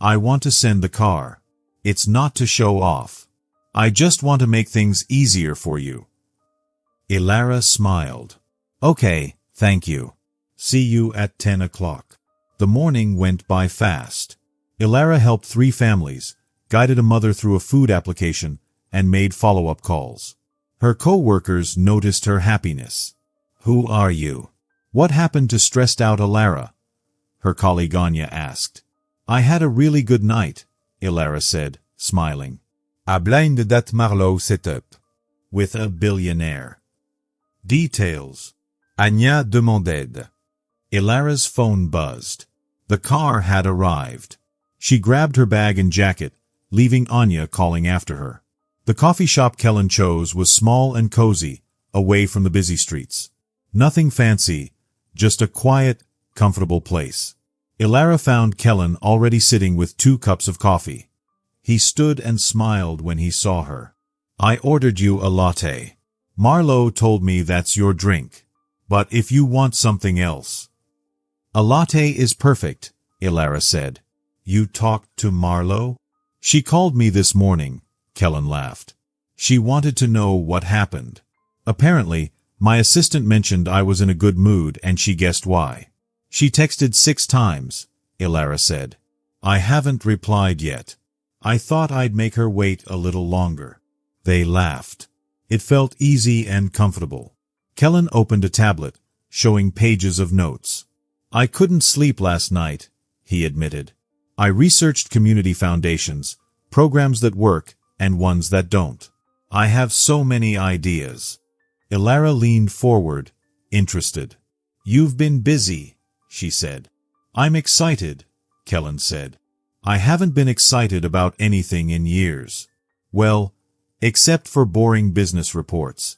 I want to send the car. It's not to show off. I just want to make things easier for you. Elara smiled. Okay, thank you. See you at 10 o'clock. The morning went by fast. Elara helped 3 families, guided a mother through a food application, and made follow-up calls. Her co-workers noticed her happiness. Who are you? What happened to stressed-out Elara? Her colleague Anya asked. I had a really good night, Elara said, smiling. A blind date Marlowe set up. With a billionaire. Details. Anya demanded. Elara's phone buzzed. The car had arrived. She grabbed her bag and jacket, leaving Anya calling after her. The coffee shop Kellen chose was small and cozy, away from the busy streets. Nothing fancy, just a quiet, comfortable place. Elara found Kellen already sitting with 2 cups of coffee. He stood and smiled when he saw her. I ordered you a latte. Marlowe told me that's your drink. But if you want something else. A latte is perfect, Elara said. You talked to Marlowe? She called me this morning, Kellen laughed. She wanted to know what happened. Apparently, my assistant mentioned I was in a good mood and she guessed why. She texted 6 times, Elara said. I haven't replied yet. I thought I'd make her wait a little longer. They laughed. It felt easy and comfortable. Kellen opened a tablet, showing pages of notes. I couldn't sleep last night, he admitted. I researched community foundations, programs that work and ones that don't. I have so many ideas. Elara leaned forward, interested. You've been busy, she said. I'm excited, Kellen said. I haven't been excited about anything in years. Well, except for boring business reports.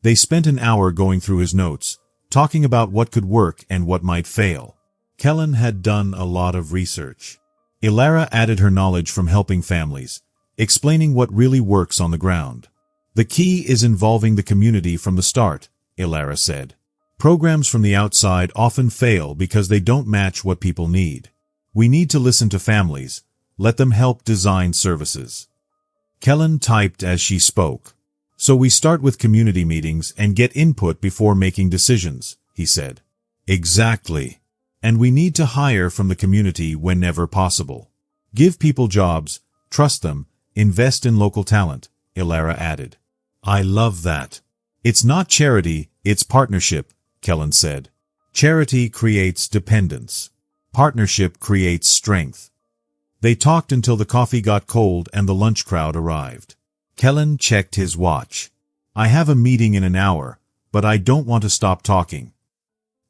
They spent an hour going through his notes, talking about what could work and what might fail. Kellen had done a lot of research. Elara added her knowledge from helping families, explaining what really works on the ground. The key is involving the community from the start, Elara said. Programs from the outside often fail because they don't match what people need. We need to listen to families, let them help design services. Kellen typed as she spoke. So we start with community meetings and get input before making decisions, he said. Exactly. And we need to hire from the community whenever possible. Give people jobs, trust them, invest in local talent, Elara added. I love that. It's not charity, it's partnership, Kellen said. Charity creates dependence. Partnership creates strength. They talked until the coffee got cold and the lunch crowd arrived. Kellen checked his watch. I have a meeting in an hour, but I don't want to stop talking.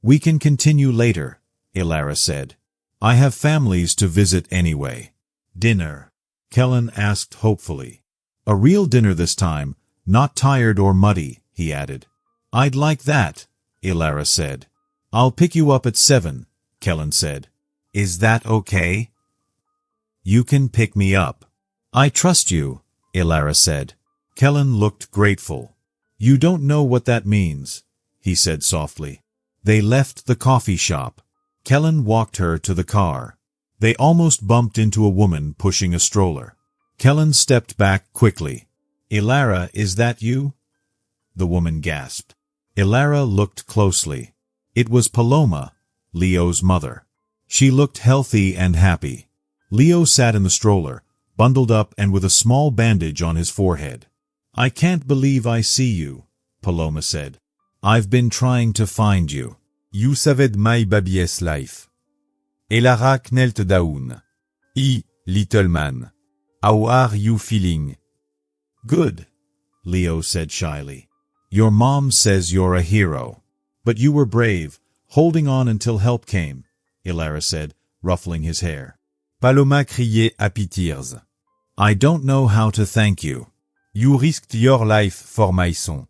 We can continue later, Elara said. I have families to visit anyway. Dinner? Kellen asked hopefully. A real dinner this time, not tired or muddy, he added. I'd like that, Elara said. I'll pick you up at 7, Kellen said. Is that okay? You can pick me up. I trust you, Elara said. Kellen looked grateful. You don't know what that means, he said softly. They left the coffee shop. Kellen walked her to the car. They almost bumped into a woman pushing a stroller. Kellen stepped back quickly. Elara, is that you? The woman gasped. Elara looked closely. It was Paloma, Leo's mother. She looked healthy and happy. Leo sat in the stroller, bundled up and with a small bandage on his forehead. "I can't believe I see you," Paloma said. "I've been trying to find you." You saved my baby's life. Elara knelt down. Little man. How are you feeling? "Good," Leo said shyly. "Your mom says you're a hero. But you were brave, holding on until help came," Elara said, ruffling his hair. Paloma criait happy tears. "I don't know how to thank you." You risked your life for my son.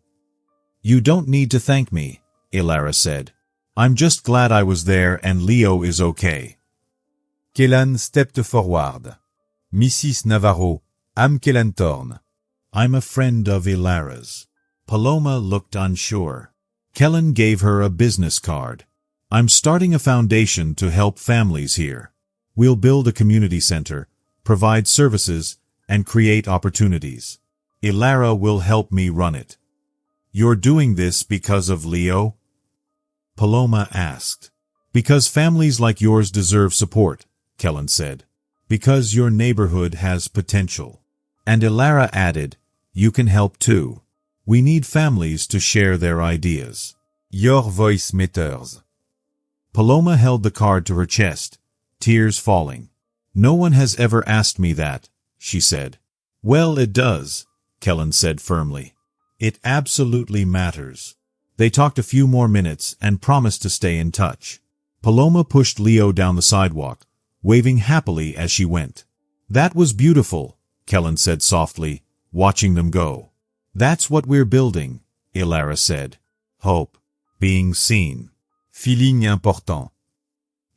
"You don't need to thank me," Elara said. "I'm just glad I was there and Leo is okay." Kellan stepped forward. Mrs. Navarro, I'm Kellan Thorne. "I'm a friend of Elara's." Paloma looked unsure. Kellan gave her a business card. "I'm starting a foundation to help families here. We'll build a community center, provide services, and create opportunities. Elara will help me run it." "You're doing this because of Leo?" Paloma asked. "Because families like yours deserve support," Kellan said. "Because your neighborhood has potential." And Elara added, "You can help too. We need families to share their ideas." Your voice matters. Paloma held the card to her chest, tears falling. "No one has ever asked me that," she said. "Well, it does," Kellan said firmly. "It absolutely matters." They talked a few more minutes and promised to stay in touch. Paloma pushed Leo down the sidewalk, waving happily as she went. "That was beautiful," Kellan said softly, watching them go. "That's what we're building," Elara said. "Hope. Being seen. Feeling important.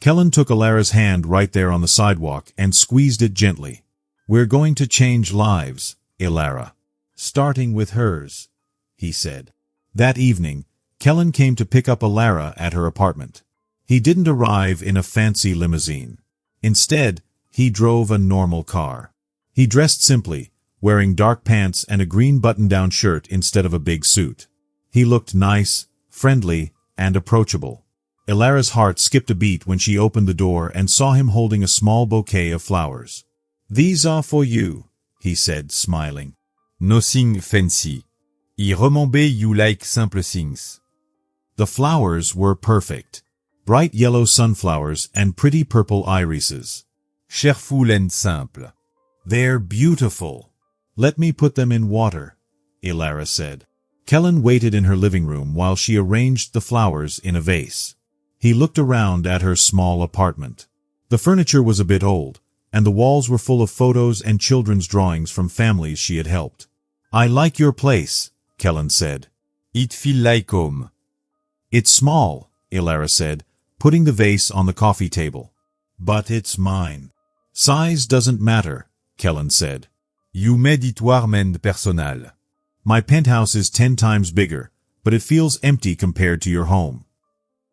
Kellan took Elara's hand right there on the sidewalk and squeezed it gently. "We're going to change lives, Elara. Starting with hers," he said. That evening, Kellan came to pick up Elara at her apartment. He didn't arrive in a fancy limousine. Instead, he drove a normal car. He dressed simply, wearing dark pants and a green button-down shirt instead of a big suit. He looked nice, friendly, and approachable. Elara's heart skipped a beat when she opened the door and saw him holding a small bouquet of flowers. "These are for you," he said, smiling. Nothing fancy. I remember you like simple things. The flowers were perfect. Bright yellow sunflowers and pretty purple irises. Cheerful and simple. "They're beautiful. Let me put them in water," Elara said. Kellan waited in her living room while she arranged the flowers in a vase. He looked around at her small apartment. The furniture was a bit old, and the walls were full of photos and children's drawings from families she had helped. "I like your place," Kellan said. It feel like home. "It's small," Elara said, putting the vase on the coffee table. "But it's mine." "Size doesn't matter," Kellan said. You made it warm and personal. "My penthouse is 10 times bigger, but it feels empty compared to your home."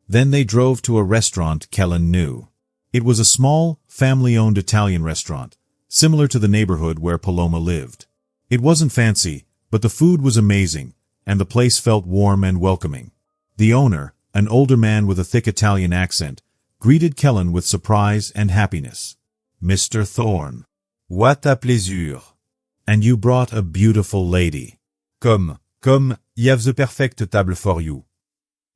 Then they drove to a restaurant Kellan knew. It was a small, family-owned Italian restaurant, similar to the neighborhood where Paloma lived. It wasn't fancy, but the food was amazing, and the place felt warm and welcoming. The owner, an older man with a thick Italian accent, greeted Kellan with surprise and happiness. "Mr. Thorne. What a plaisir. And you brought a beautiful lady." Come, I have the perfect table for you.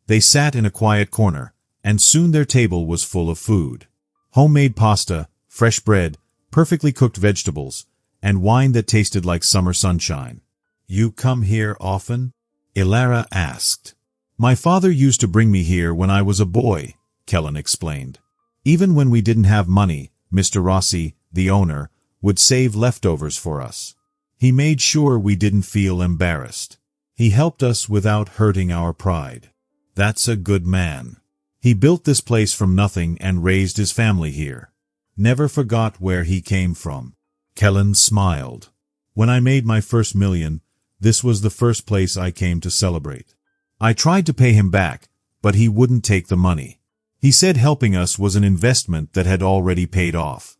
They sat in a quiet corner, and soon their table was full of food. Homemade pasta, fresh bread, perfectly cooked vegetables, and wine that tasted like summer sunshine. "You come here often?" Elara asked. "My father used to bring me here when I was a boy," Kellan explained. "Even when we didn't have money, Mr. Rossi, the owner, would save leftovers for us. He made sure we didn't feel embarrassed. He helped us without hurting our pride. That's a good man. He built this place from nothing and raised his family here. Never forgot where he came from." Kellan smiled. "When I made my first million, this was the first place I came to celebrate. I tried to pay him back, but he wouldn't take the money. He said helping us was an investment that had already paid off."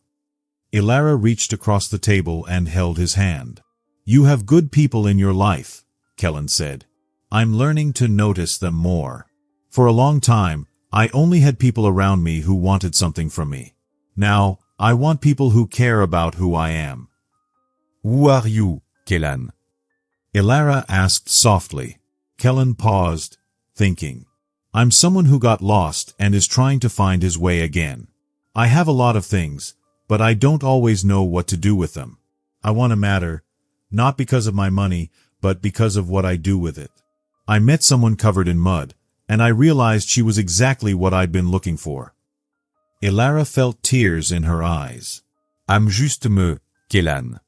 Elara reached across the table and held his hand. "You have good people in your life," Kellan said. I'm learning to notice them more. For a long time, I only had people around me who wanted something from me. Now, I want people who care about who I am. Who are you, Kellan? Elara asked softly. Kellan paused, thinking. I'm someone who got lost and is trying to find his way again. I have a lot of things, but I don't always know what to do with them. I want to matter, not because of my money, but because of what I do with it. I met someone covered in mud, and I realized she was exactly what I'd been looking for. Elara felt tears in her eyes. I'm juste me, Kellan.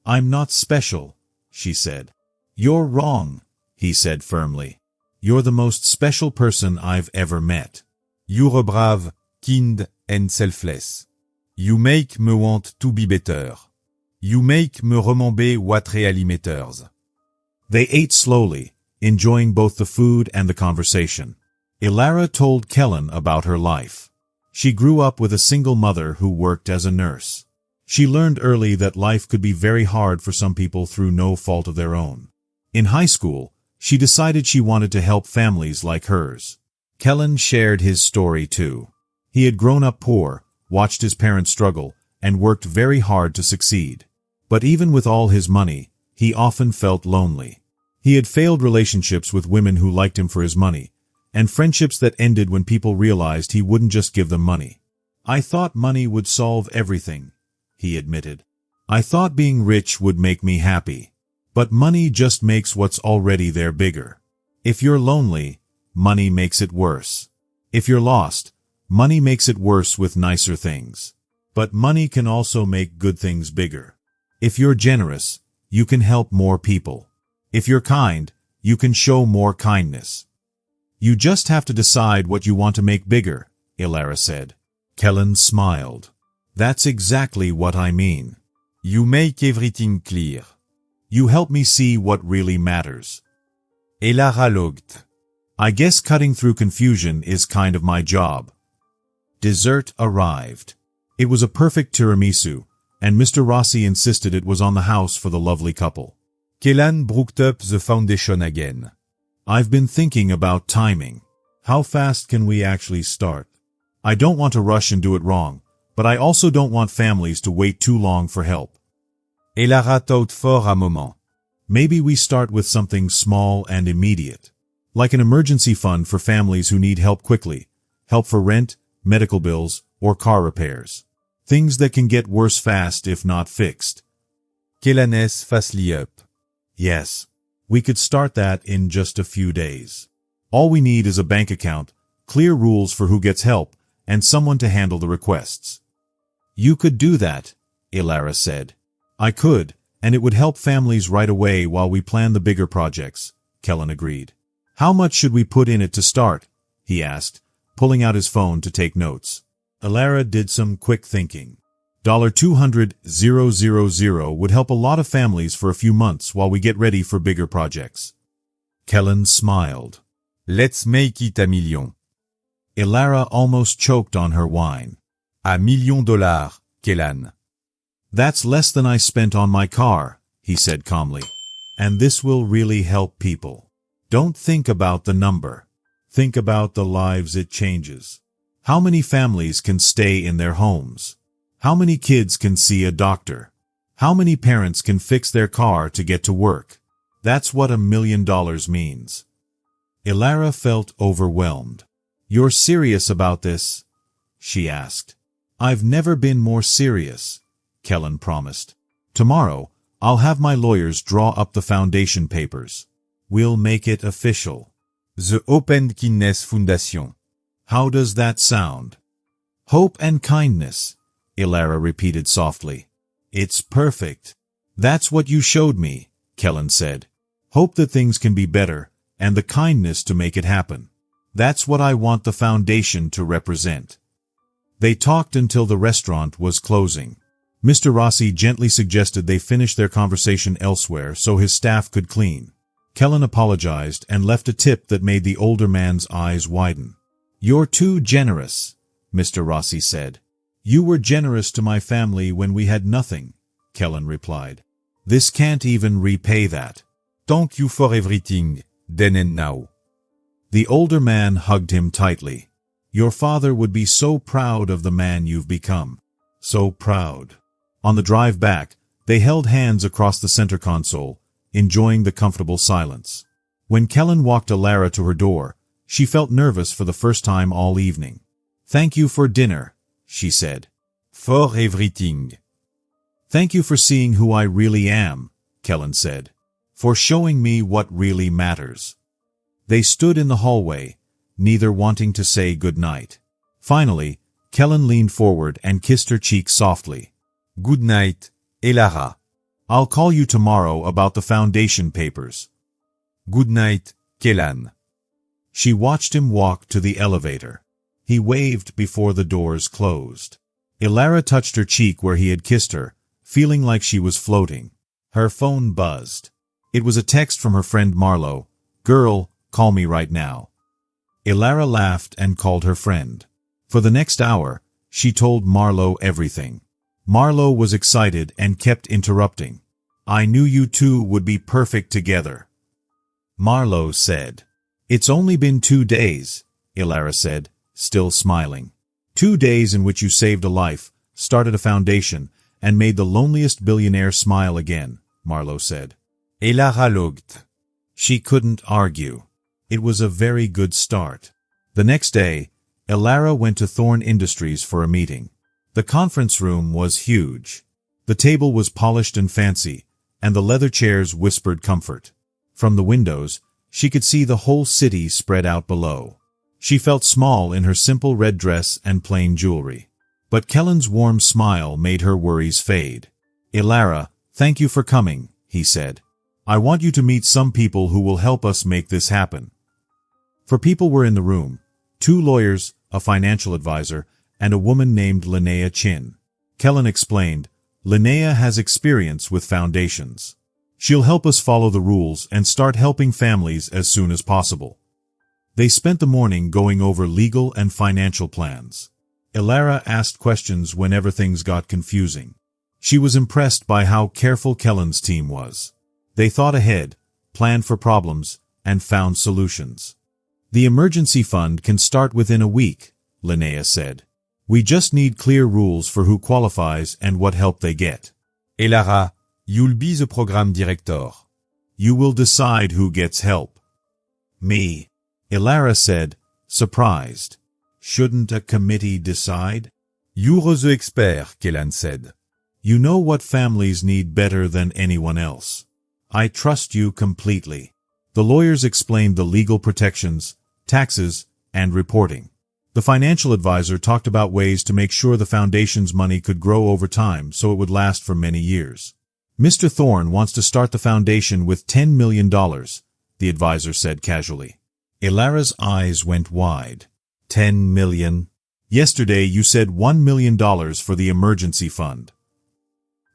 I'm not special, she said. You're wrong, he said firmly. You're the most special person I've ever met. You're brave, kind, and selfless. You make me want to be better. You make me remember what really matters. They ate slowly, enjoying both the food and the conversation. Elara told Kellan about her life. She grew up with a single mother who worked as a nurse. She learned early that life could be very hard for some people through no fault of their own. In high school, she decided she wanted to help families like hers. Kellan shared his story too. He had grown up poor, watched his parents struggle, and worked very hard to succeed. But even with all his money, he often felt lonely. He had failed relationships with women who liked him for his money, and friendships that ended when people realized he wouldn't just give them money. I thought money would solve everything, he admitted. I thought being rich would make me happy. But money just makes what's already there bigger. If you're lonely, money makes it worse. If you're lost, money makes it worse with nicer things. But money can also make good things bigger. If you're generous, you can help more people. If you're kind, you can show more kindness. You just have to decide what you want to make bigger, Elara said. Kellan smiled. That's exactly what I mean. You make everything clear. You help me see what really matters. Elara looked. I guess cutting through confusion is kind of my job. Dessert arrived. It was a perfect tiramisu, and Mr. Rossi insisted it was on the house for the lovely couple. Kellan brooked up the foundation again. I've been thinking about timing. How fast can we actually start? I don't want to rush and do it wrong, but I also don't want families to wait too long for help. Elara thought for a moment. Maybe we start with something small and immediate. Like an emergency fund for families who need help quickly. Help for rent, medical bills, or car repairs. Things that can get worse fast if not fixed. Kellan's face lit up. Yes. We could start that in just a few days. All we need is a bank account, clear rules for who gets help, and someone to handle the requests. You could do that, Elara said. I could, and it would help families right away while we plan the bigger projects, Kellan agreed. How much should we put in it to start? He asked, pulling out his phone to take notes. Elara did some quick thinking. $200,000 would help a lot of families for a few months while we get ready for bigger projects. Kellan smiled. Let's make it $1 million. Elara almost choked on her wine. $1 million, Kellan. That's less than I spent on my car, he said calmly. And this will really help people. Don't think about the number. Think about the lives it changes. How many families can stay in their homes? How many kids can see a doctor? How many parents can fix their car to get to work? That's what $1 million means. Elara felt overwhelmed. You're serious about this? She asked. I've never been more serious, Kellan promised. Tomorrow, I'll have my lawyers draw up the foundation papers. We'll make it official. The Open Kindness Foundation. How does that sound? Hope and kindness, Elara repeated softly. It's perfect. That's what you showed me, Kellan said. Hope that things can be better, and the kindness to make it happen. That's what I want the foundation to represent. They talked until the restaurant was closing. Mr. Rossi gently suggested they finish their conversation elsewhere so his staff could clean. Kellan apologized and left a tip that made the older man's eyes widen. You're too generous, Mr. Rossi said. You were generous to my family when we had nothing, Kellan replied. This can't even repay that. Thank you for everything, then and now. The older man hugged him tightly. Your father would be so proud of the man you've become. So proud. On the drive back, they held hands across the center console, enjoying the comfortable silence. When Kellen walked Elara to her door, she felt nervous for the first time all evening. Thank you for dinner, she said. For everything. Thank you for seeing who I really am, Kellen said. For showing me what really matters. They stood in the hallway, neither wanting to say good night. Finally, Kellen leaned forward and kissed her cheek softly. Good night, Elara. I'll call you tomorrow about the foundation papers. Good night, Kellan. She watched him walk to the elevator. He waved before the doors closed. Elara touched her cheek where he had kissed her, feeling like she was floating. Her phone buzzed. It was a text from her friend Marlo. Girl, call me right now. Elara laughed and called her friend. For the next hour, she told Marlo everything. Marlo was excited and kept interrupting. I knew you two would be perfect together. Marlo said. It's only been 2 days, Elara said, still smiling. 2 days in which you saved a life, started a foundation, and made the loneliest billionaire smile again, Marlo said. Elara looked. She couldn't argue. It was a very good start. The next day, Elara went to Thorn Industries for a meeting. The conference room was huge. The table was polished and fancy, and the leather chairs whispered comfort. From the windows, she could see the whole city spread out below. She felt small in her simple red dress and plain jewelry. But Kellen's warm smile made her worries fade. Elara, thank you for coming, he said. I want you to meet some people who will help us make this happen. 4 people were in the room, 2 lawyers, a financial advisor, and a woman named Linnea Chin. Kellen explained, Linnea has experience with foundations. She'll help us follow the rules and start helping families as soon as possible. They spent the morning going over legal and financial plans. Elara asked questions whenever things got confusing. She was impressed by how careful Kellen's team was. They thought ahead, planned for problems, and found solutions. The emergency fund can start within a week, Linnea said. We just need clear rules for who qualifies and what help they get. Elara, you'll be the program director. You will decide who gets help. Me, Elara said, surprised. Shouldn't a committee decide? You're the expert, Kellan said. You know what families need better than anyone else. I trust you completely. The lawyers explained the legal protections, taxes, and reporting. The financial advisor talked about ways to make sure the foundation's money could grow over time so it would last for many years. Mr. Thorne wants to start the foundation with $10 million, the advisor said casually. Elara's eyes went wide. 10 million. Yesterday you said $1 million for the emergency fund.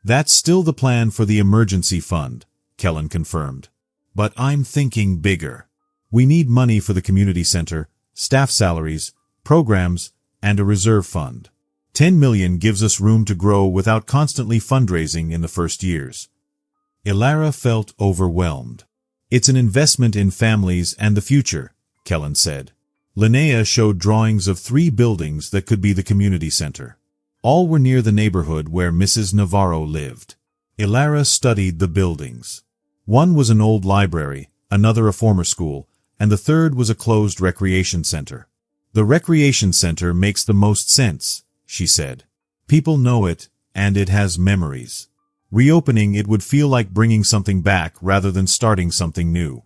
That's still the plan for the emergency fund, Kellen confirmed. But I'm thinking bigger. We need money for the community center, staff salaries, programs, and a reserve fund. 10 million gives us room to grow without constantly fundraising in the first years. Elara felt overwhelmed. It's an investment in families and the future, Kellen said. Linnea showed drawings of 3 buildings that could be the community center. All were near the neighborhood where Mrs. Navarro lived. Elara studied the buildings. One was an old library, another a former school, and the third was a closed recreation center. The recreation center makes the most sense, she said. People know it, and it has memories. Reopening it would feel like bringing something back rather than starting something new.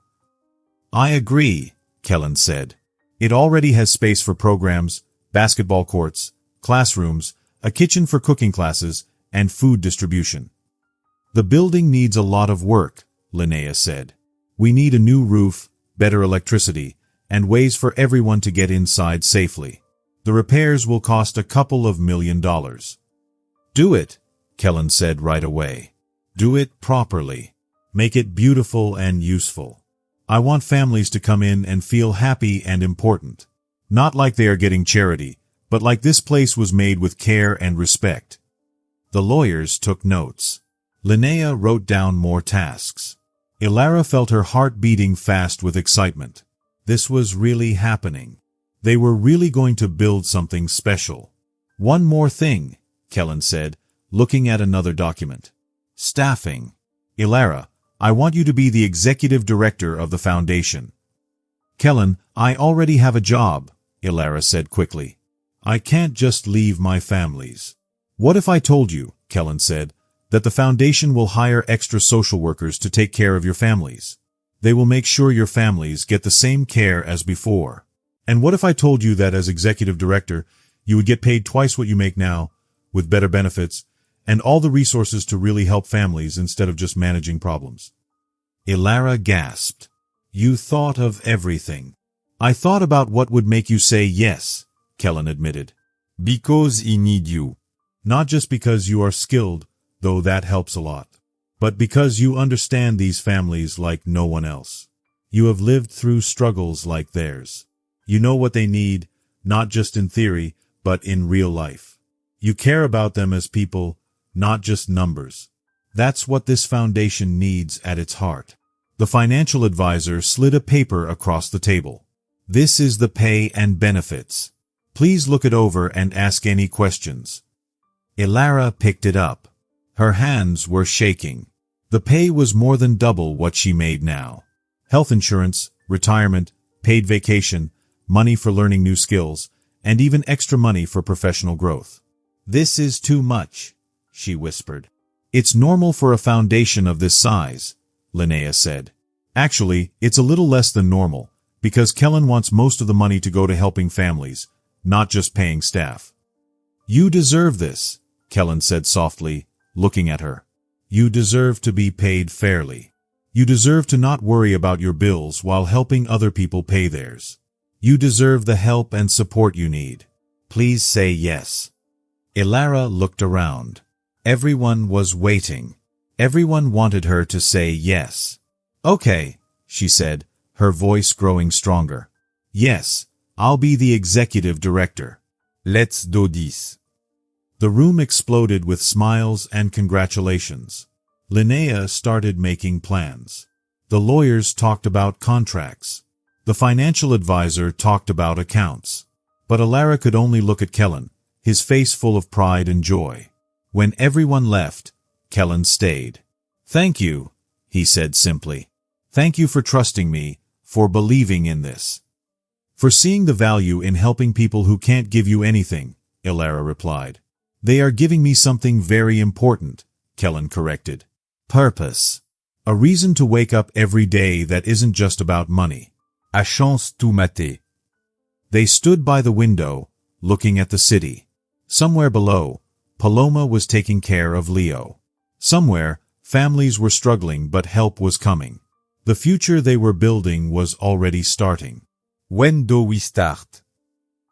I agree, Kellen said. It already has space for programs, basketball courts, classrooms, a kitchen for cooking classes, and food distribution. The building needs a lot of work, Linnea said. We need a new roof, better electricity, and ways for everyone to get inside safely. The repairs will cost a couple of $1 million. Do it, Kellen said right away. Do it properly. Make it beautiful and useful. I want families to come in and feel happy and important. Not like they are getting charity, but like this place was made with care and respect. The lawyers took notes. Linnea wrote down more tasks. Elara felt her heart beating fast with excitement. This was really happening. They were really going to build something special. One more thing, Kellen said, looking at another document. Staffing. Elara, I want you to be the executive director of the foundation. Kellen, I already have a job, Elara said quickly. I can't just leave my families. What if I told you, Kellen said, that the foundation will hire extra social workers to take care of your families? They will make sure your families get the same care as before. And what if I told you that as executive director, you would get paid twice what you make now, with better benefits, and all the resources to really help families instead of just managing problems? Elara gasped. You thought of everything. I thought about what would make you say yes, Kellen admitted. Because he need you. Not just because you are skilled, though that helps a lot, but because you understand these families like no one else. You have lived through struggles like theirs. You know what they need, not just in theory, but in real life. You care about them as people, not just numbers. That's what this foundation needs at its heart. The financial advisor slid a paper across the table. This is the pay and benefits. Please look it over and ask any questions. Elara picked it up. Her hands were shaking. The pay was more than double what she made now. Health insurance, retirement, paid vacation, money for learning new skills, and even extra money for professional growth. This is too much, she whispered. It's normal for a foundation of this size, Linnea said. Actually, it's a little less than normal, because Kellen wants most of the money to go to helping families, not just paying staff. You deserve this, Kellen said softly, looking at her. You deserve to be paid fairly. You deserve to not worry about your bills while helping other people pay theirs. You deserve the help and support you need. Please say yes. Elara looked around. Everyone was waiting. Everyone wanted her to say yes. Okay, she said, her voice growing stronger. Yes, I'll be the executive director. Let's do this. The room exploded with smiles and congratulations. Linnea started making plans. The lawyers talked about contracts. The financial advisor talked about accounts. But Elara could only look at Kellen, his face full of pride and joy. When everyone left, Kellen stayed. Thank you, he said simply. Thank you for trusting me, for believing in this. For seeing the value in helping people who can't give you anything, Elara replied. They are giving me something very important, Kellen corrected. Purpose. A reason to wake up every day that isn't just about money. A chance tout mater. They stood by the window, looking at the city. Somewhere below, Paloma was taking care of Leo. Somewhere, families were struggling but help was coming. The future they were building was already starting. When do we start?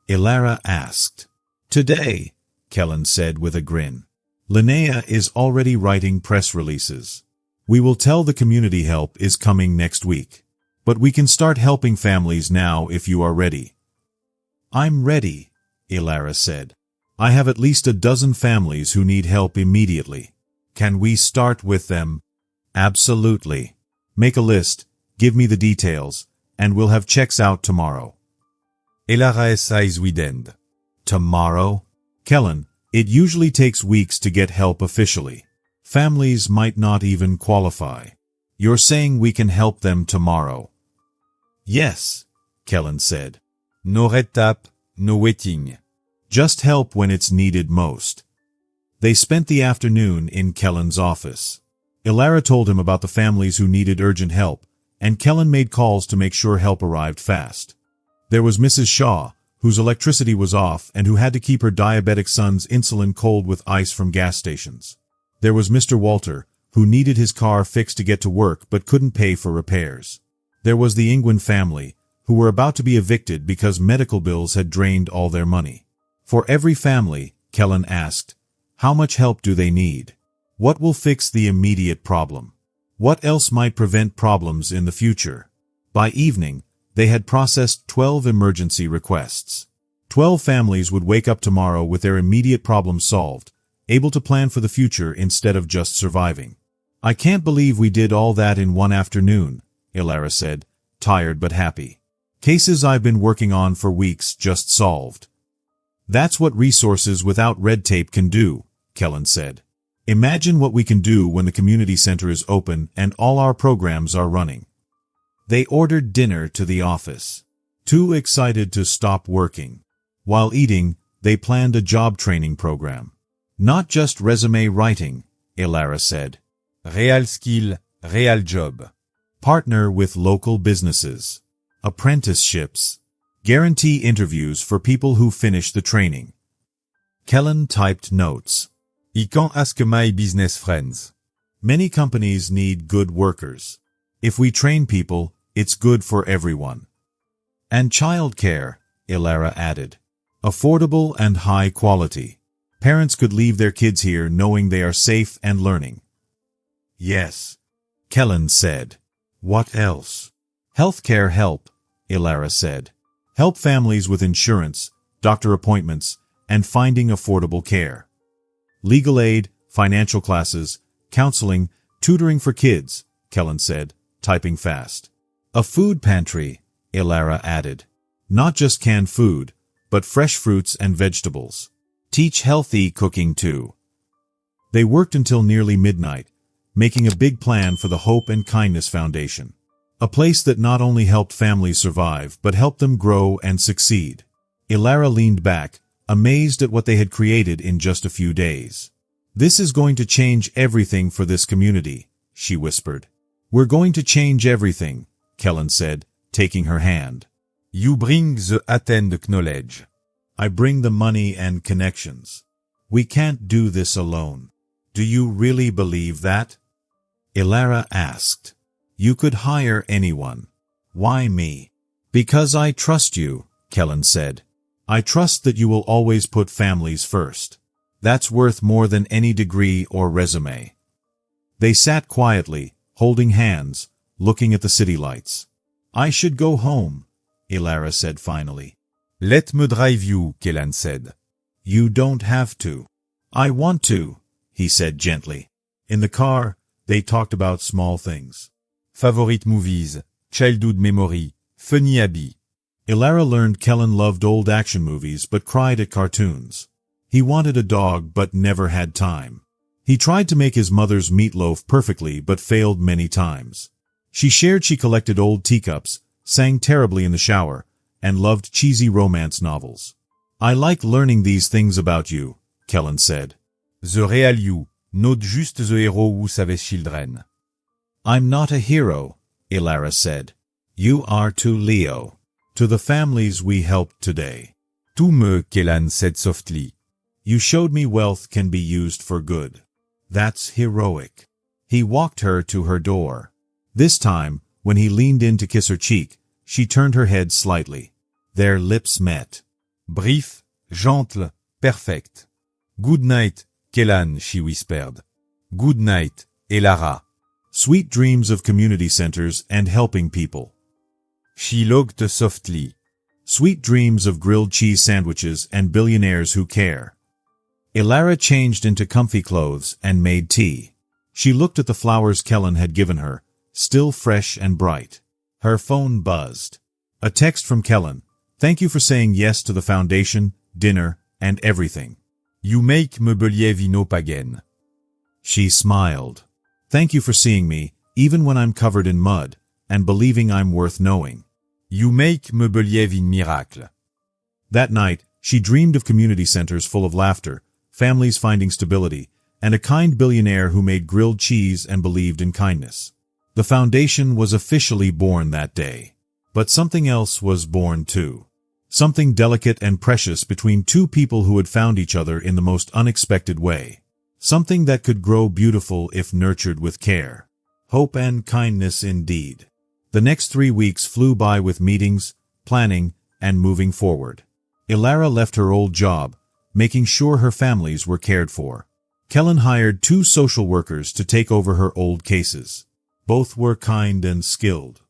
Elara asked. Today, Kellen said with a grin. Linnea is already writing press releases. We will tell the community help is coming next week. But we can start helping families now if you are ready. I'm ready, Elara said. I have at least a dozen families who need help immediately. Can we start with them? Absolutely. Make a list, give me the details, and we'll have checks out tomorrow. Elara size weekend. Tomorrow? Kellen, it usually takes weeks to get help officially. Families might not even qualify. You're saying we can help them tomorrow? Yes, Kellen said. No red tape, no waiting. Just help when it's needed most. They spent the afternoon in Kellen's office. Elara told him about the families who needed urgent help, and Kellen made calls to make sure help arrived fast. There was Mrs. Shaw, whose electricity was off and who had to keep her diabetic son's insulin cold with ice from gas stations. There was Mr. Walter, who needed his car fixed to get to work but couldn't pay for repairs. There was the Ingwin family, who were about to be evicted because medical bills had drained all their money. For every family, Kellen asked, how much help do they need? What will fix the immediate problem? What else might prevent problems in the future? By evening, they had processed 12 emergency requests. 12 families would wake up tomorrow with their immediate problems solved, able to plan for the future instead of just surviving. I can't believe we did all that in one afternoon, Elara said, tired but happy. Cases I've been working on for weeks just solved. That's what resources without red tape can do, Kellen said. Imagine what we can do when the community center is open and all our programs are running. They ordered dinner to the office. Too excited to stop working. While eating, they planned a job training program. Not just resume writing, Elara said. Real skill, real job. Partner with local businesses. Apprenticeships. Guarantee interviews for people who finish the training. Kellen typed notes. I can ask my business friends. Many companies need good workers. If we train people, it's good for everyone. And childcare, Elara added. Affordable and high quality. Parents could leave their kids here knowing they are safe and learning. Yes, Kellen said. What else? Healthcare help, Elara said. Help families with insurance, doctor appointments, and finding affordable care. Legal aid, financial classes, counseling, tutoring for kids, Kellen said, typing fast. A food pantry, Elara added. Not just canned food, but fresh fruits and vegetables. Teach healthy cooking too. They worked until nearly midnight, making a big plan for the Hope and Kindness Foundation. A place that not only helped families survive, but helped them grow and succeed. Elara leaned back, amazed at what they had created in just a few days. This is going to change everything for this community, she whispered. We're going to change everything, Kellen said, taking her hand. You bring the attend knowledge. I bring the money and connections. We can't do this alone. Do you really believe that? Elara asked. You could hire anyone. Why me? Because I trust you, Kellen said. I trust that you will always put families first. That's worth more than any degree or resume. They sat quietly, holding hands, looking at the city lights. I should go home, Elara said finally. Let me drive you, Kellen said. You don't have to. I want to, he said gently. In the car, they talked about small things. Favorite movies, childhood memory, funny hobby. Elara learned Kellen loved old action movies but cried at cartoons. He wanted a dog but never had time. He tried to make his mother's meatloaf perfectly but failed many times. She shared she collected old teacups, sang terribly in the shower, and loved cheesy romance novels. I like learning these things about you, Kellen said. The real you, not just the hero who saves children. I'm not a hero, Elara said. You are to Leo. To the families we helped today. To me, Kellen said softly. You showed me wealth can be used for good. That's heroic. He walked her to her door. This time, when he leaned in to kiss her cheek, she turned her head slightly. Their lips met. Brief, gentle, perfect. Good night, Kellen, she whispered. Good night, Elara. Sweet dreams of community centers and helping people. She looked softly. Sweet dreams of grilled cheese sandwiches and billionaires who care. Elara changed into comfy clothes and made tea. She looked at the flowers Kellen had given her, still fresh and bright. Her phone buzzed. A text from Kellen. Thank you for saying yes to the foundation, dinner, and everything. You make me believe in hope again. She smiled. Thank you for seeing me, even when I'm covered in mud, and believing I'm worth knowing. You make me believe in miracle. That night, she dreamed of community centers full of laughter, families finding stability, and a kind billionaire who made grilled cheese and believed in kindness. The foundation was officially born that day. But something else was born too. Something delicate and precious between two people who had found each other in the most unexpected way. Something that could grow beautiful if nurtured with care. Hope and kindness indeed. The next 3 weeks flew by with meetings, planning, and moving forward. Elara left her old job, making sure her families were cared for. Kellen hired 2 social workers to take over her old cases. Both were kind and skilled.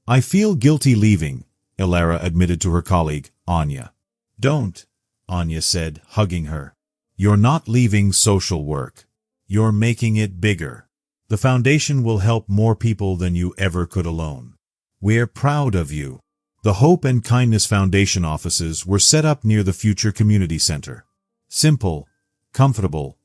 I feel guilty leaving, Elara admitted to her colleague, Anya. Don't, Anya said, hugging her. You're not leaving social work. You're making it bigger. The foundation will help more people than you ever could alone. We're proud of you. The Hope and Kindness Foundation offices were set up near the future community center. Simple, comfortable,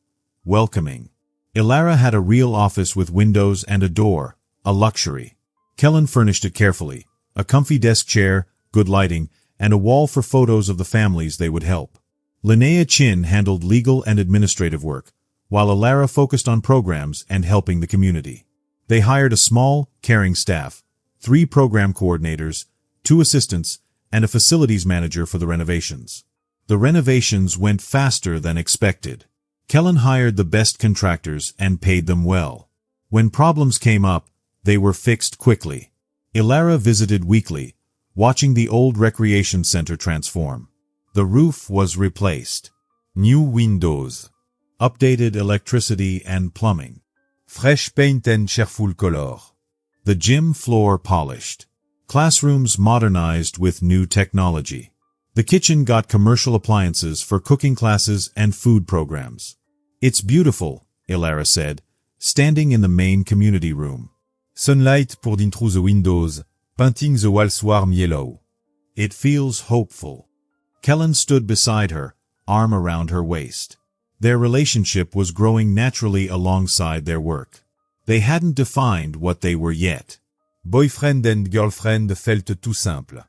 welcoming. Elara had a real office with windows and a door, a luxury. Kellen furnished it carefully, a comfy desk chair, good lighting, and a wall for photos of the families they would help. Linnea Chin handled legal and administrative work, while Elara focused on programs and helping the community. They hired a small, caring staff, 3 program coordinators, 2 assistants, and a facilities manager for the renovations. The renovations went faster than expected. Kellen hired the best contractors and paid them well. When problems came up, they were fixed quickly. Elara visited weekly, watching the old recreation center transform. The roof was replaced. New windows. Updated electricity and plumbing. Fresh paint and cheerful color. The gym floor polished. Classrooms modernized with new technology. The kitchen got commercial appliances for cooking classes and food programs. It's beautiful, Elara said, standing in the main community room. Sunlight poured in through the windows, painting the walls warm yellow. It feels hopeful. Kellen stood beside her, arm around her waist. Their relationship was growing naturally alongside their work. They hadn't defined what they were yet. Boyfriend and girlfriend felt too simple.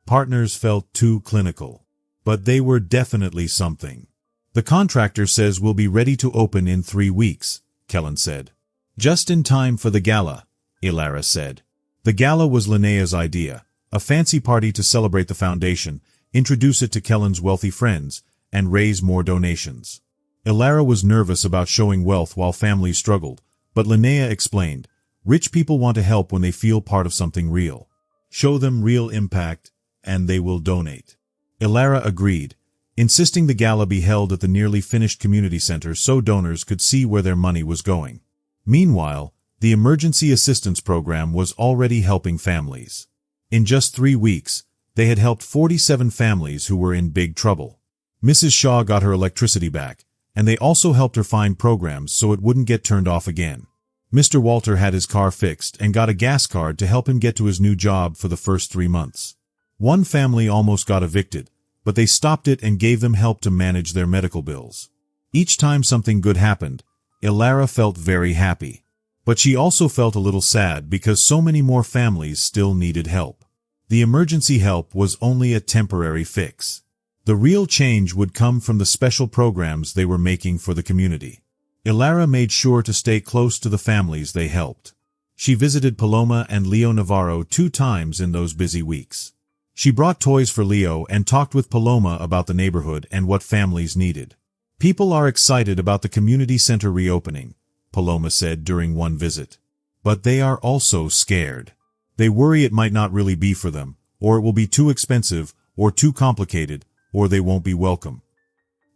Partners felt too clinical. But they were definitely something. The contractor says we'll be ready to open in 3 weeks, Kellen said. Just in time for the gala, Elara said. The gala was Linnea's idea, a fancy party to celebrate the foundation, introduce it to Kellen's wealthy friends, and raise more donations. Elara was nervous about showing wealth while families struggled, but Linnea explained, rich people want to help when they feel part of something real. Show them real impact, and they will donate. Elara agreed, insisting the gala be held at the nearly finished community center so donors could see where their money was going. Meanwhile, the emergency assistance program was already helping families. In just 3 weeks, they had helped 47 families who were in big trouble. Mrs. Shaw got her electricity back, and they also helped her find programs so it wouldn't get turned off again. Mr. Walter had his car fixed and got a gas card to help him get to his new job for the first 3 months. One family almost got evicted, but they stopped it and gave them help to manage their medical bills. Each time something good happened, Elara felt very happy. But she also felt a little sad because so many more families still needed help. The emergency help was only a temporary fix. The real change would come from the special programs they were making for the community. Elara made sure to stay close to the families they helped. She visited Paloma and Leo Navarro 2 times in those busy weeks. She brought toys for Leo and talked with Paloma about the neighborhood and what families needed. People are excited about the community center reopening, Paloma said during one visit. But they are also scared. They worry it might not really be for them, or it will be too expensive, or too complicated, or they won't be welcome.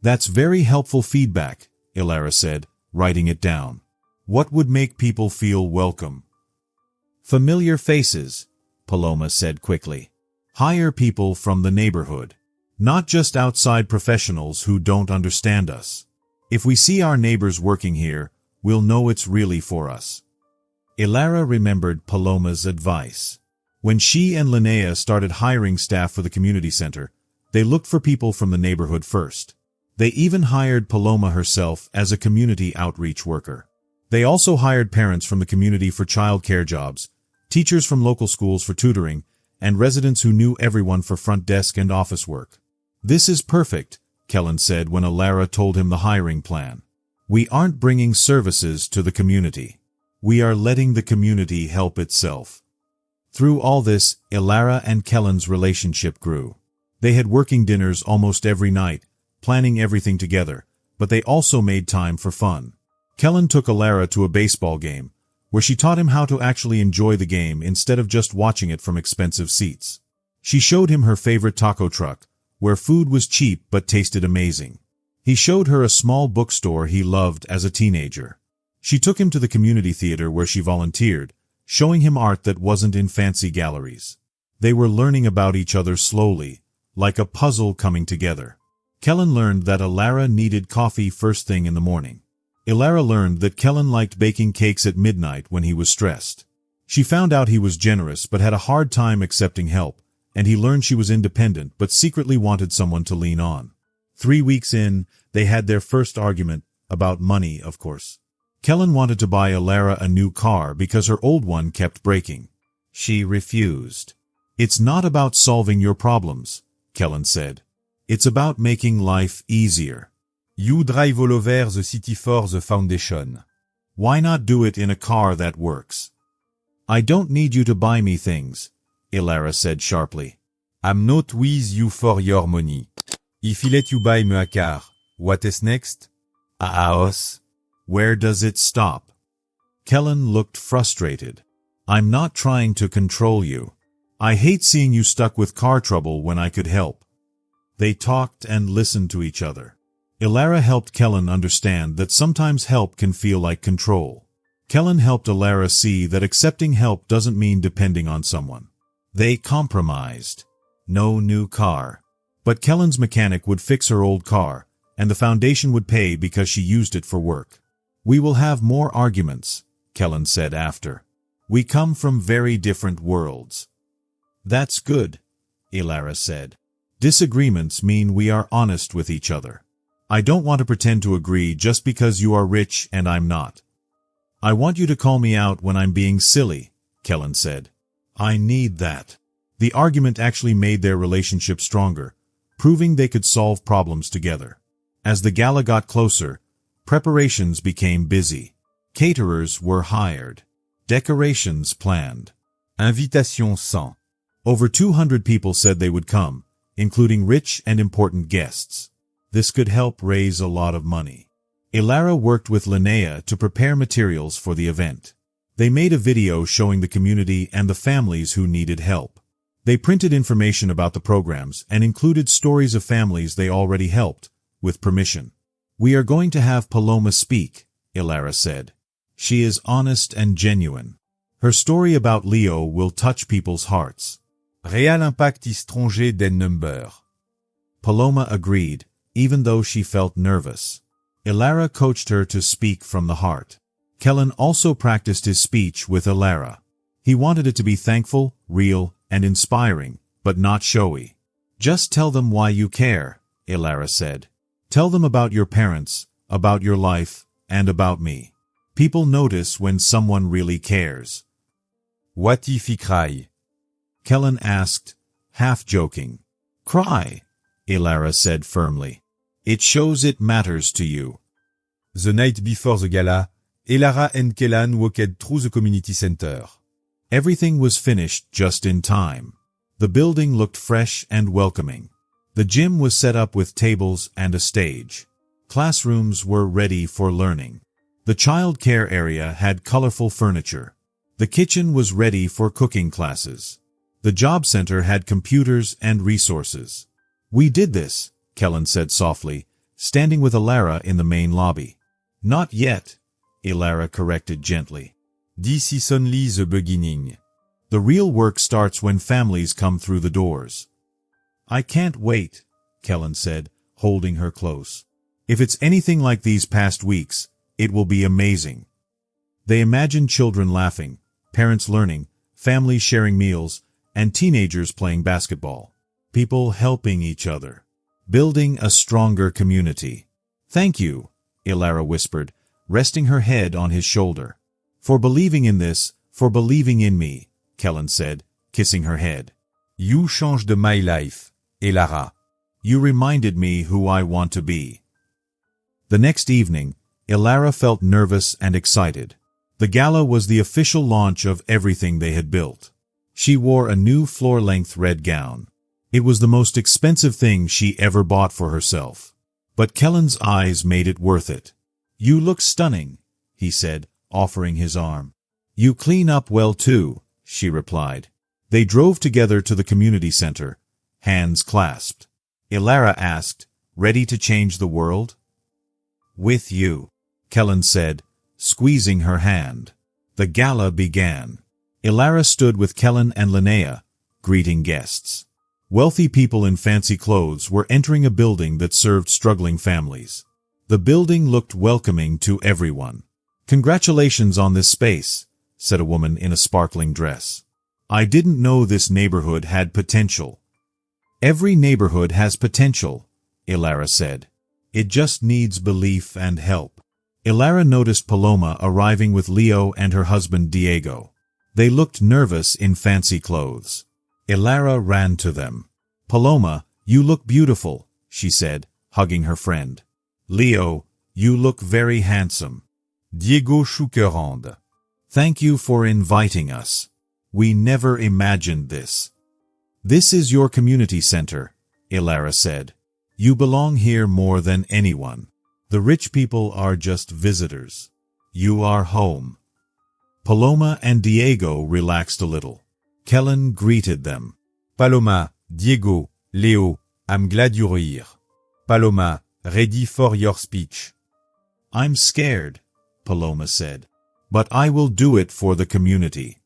That's very helpful feedback, Elara said, writing it down. What would make people feel welcome? Familiar faces, Paloma said quickly. Hire people from the neighborhood. Not just outside professionals who don't understand us. If we see our neighbors working here, we'll know it's really for us. Elara remembered Paloma's advice. When she and Linnea started hiring staff for the community center, they looked for people from the neighborhood first. They even hired Paloma herself as a community outreach worker. They also hired parents from the community for child care jobs, teachers from local schools for tutoring, and residents who knew everyone for front desk and office work. This is perfect, Kellen said when Elara told him the hiring plan. We aren't bringing services to the community. We are letting the community help itself. Through all this, Elara and Kellen's relationship grew. They had working dinners almost every night, planning everything together, but they also made time for fun. Kellen took Elara to a baseball game, where she taught him how to actually enjoy the game instead of just watching it from expensive seats. She showed him her favorite taco truck, where food was cheap but tasted amazing. He showed her a small bookstore he loved as a teenager. She took him to the community theater where she volunteered, showing him art that wasn't in fancy galleries. They were learning about each other slowly, like a puzzle coming together. Kellen learned that Elara needed coffee first thing in the morning. Elara learned that Kellen liked baking cakes at midnight when he was stressed. She found out he was generous but had a hard time accepting help, and he learned she was independent but secretly wanted someone to lean on. 3 weeks in, they had their first argument, about money, of course. Kellen wanted to buy Elara a new car because her old one kept breaking. She refused. "It's not about solving your problems," Kellen said. "It's about making life easier. You drive all over the city for the foundation. Why not do it in a car that works?" "I don't need you to buy me things," Elara said sharply. I'm not with you for your money. If he let you buy me a car, what is next? A house? Where does it stop? Kellen looked frustrated. "I'm not trying to control you. I hate seeing you stuck with car trouble when I could help." They talked and listened to each other. Elara helped Kellen understand that sometimes help can feel like control. Kellen helped Elara see that accepting help doesn't mean depending on someone. They compromised. No new car. But Kellen's mechanic would fix her old car, and the foundation would pay because she used it for work. "We will have more arguments," Kellen said after. "We come from very different worlds." "That's good," Elara said. "Disagreements mean we are honest with each other. I don't want to pretend to agree just because you are rich and I'm not. I want you to call me out when I'm being silly," Kellen said. "I need that." The argument actually made their relationship stronger, proving they could solve problems together. As the gala got closer, preparations became busy. Caterers were hired. Decorations planned. Invitation sans. Over 200 people said they would come, including rich and important guests. This could help raise a lot of money. Elara worked with Linnea to prepare materials for the event. They made a video showing the community and the families who needed help. They printed information about the programs and included stories of families they already helped, with permission. "We are going to have Paloma speak," Elara said. "She is honest and genuine. Her story about Leo will touch people's hearts." Réel impact étranger des numbers. Paloma agreed, even though she felt nervous. Elara coached her to speak from the heart. Kellen also practiced his speech with Elara. He wanted it to be thankful, real, and inspiring, but not showy. "Just tell them why you care," Elara said. "Tell them about your parents, about your life, and about me. People notice when someone really cares." What if he cry? Kellen asked, half joking. "Cry," Elara said firmly. "It shows it matters to you." The night before the gala, Elara and Kellen walked through the community center. Everything was finished just in time. The building looked fresh and welcoming. The gym was set up with tables and a stage. Classrooms were ready for learning. The child care area had colorful furniture. The kitchen was ready for cooking classes. The job center had computers and resources. "We did this," Kellen said softly, standing with Elara in the main lobby. "Not yet," Elara corrected gently. This is only the beginning. "The real work starts when families come through the doors." "I can't wait," Kellen said, holding her close. "If it's anything like these past weeks, it will be amazing." They imagined children laughing, parents learning, families sharing meals, and teenagers playing basketball. People helping each other. Building a stronger community. "Thank you," Elara whispered, resting her head on his shoulder. "For believing in this, for believing in me," Kellen said, kissing her head. You changed my life, Elara. "You reminded me who I want to be." The next evening, Elara felt nervous and excited. The gala was the official launch of everything they had built. She wore a new floor-length red gown. It was the most expensive thing she ever bought for herself. But Kellen's eyes made it worth it. "You look stunning," he said, offering his arm. "You clean up well too," she replied. They drove together to the community center, hands clasped. Elara asked, "Ready to change the world?" "With you," Kellen said, squeezing her hand. The gala began. Elara stood with Kellen and Linnea, greeting guests. Wealthy people in fancy clothes were entering a building that served struggling families. The building looked welcoming to everyone. "Congratulations on this space," said a woman in a sparkling dress. "I didn't know this neighborhood had potential." "Every neighborhood has potential," Elara said. "It just needs belief and help." Elara noticed Paloma arriving with Leo and her husband Diego. They looked nervous in fancy clothes. Elara ran to them. "Paloma, you look beautiful," she said, hugging her friend. "Leo, you look very handsome." Diego shook her hand. "Thank you for inviting us. We never imagined this." "This is your community center," Elara said. "You belong here more than anyone. The rich people are just visitors. You are home." Paloma and Diego relaxed a little. Kellen greeted them. Paloma, Diego, Leo, I'm glad you're here. Paloma, ready for your speech. "I'm scared," Paloma said, "but I will do it for the community."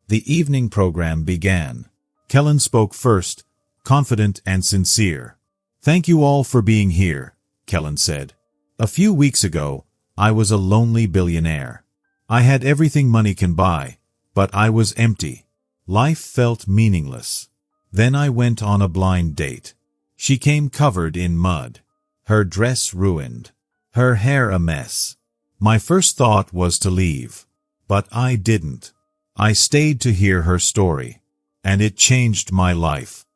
The evening program began. Kellen spoke first, confident and sincere. "Thank you all for being here," Kellen said. "A few weeks ago, I was a lonely billionaire. I had everything money can buy, but I was empty. Life felt meaningless. Then I went on a blind date. She came covered in mud. Her dress ruined. Her hair a mess. My first thought was to leave. But I didn't. I stayed to hear her story. And it changed my life."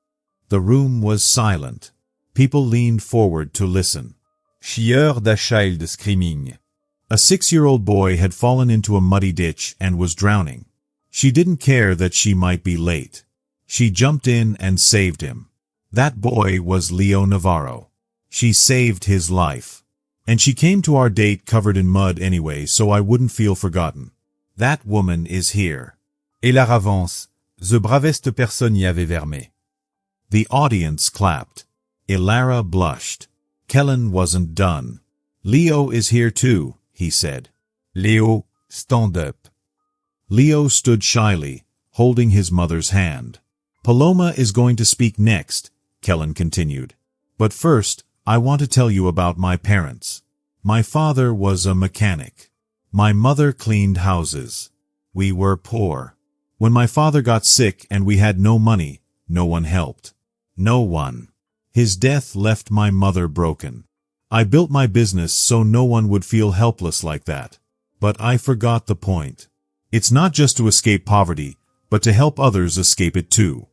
The room was silent. People leaned forward to listen. She heard a child screaming. A 6-year-old boy had fallen into a muddy ditch and was drowning. She didn't care that she might be late. She jumped in and saved him. That boy was Leo Navarro. She saved his life. And she came to our date covered in mud anyway, so I wouldn't feel forgotten. That woman is here. Elara Vance, the bravest personne y avait vermé. The audience clapped. Elara blushed. Kellen wasn't done. "Leo is here too," he said. Leo, stand up. Leo stood shyly, holding his mother's hand. "Paloma is going to speak next," Kellen continued. "But first, I want to tell you about my parents. My father was a mechanic. My mother cleaned houses. We were poor. When my father got sick and we had no money, no one helped. No one. His death left my mother broken. I built my business so no one would feel helpless like that. But I forgot the point. It's not just to escape poverty, but to help others escape it too."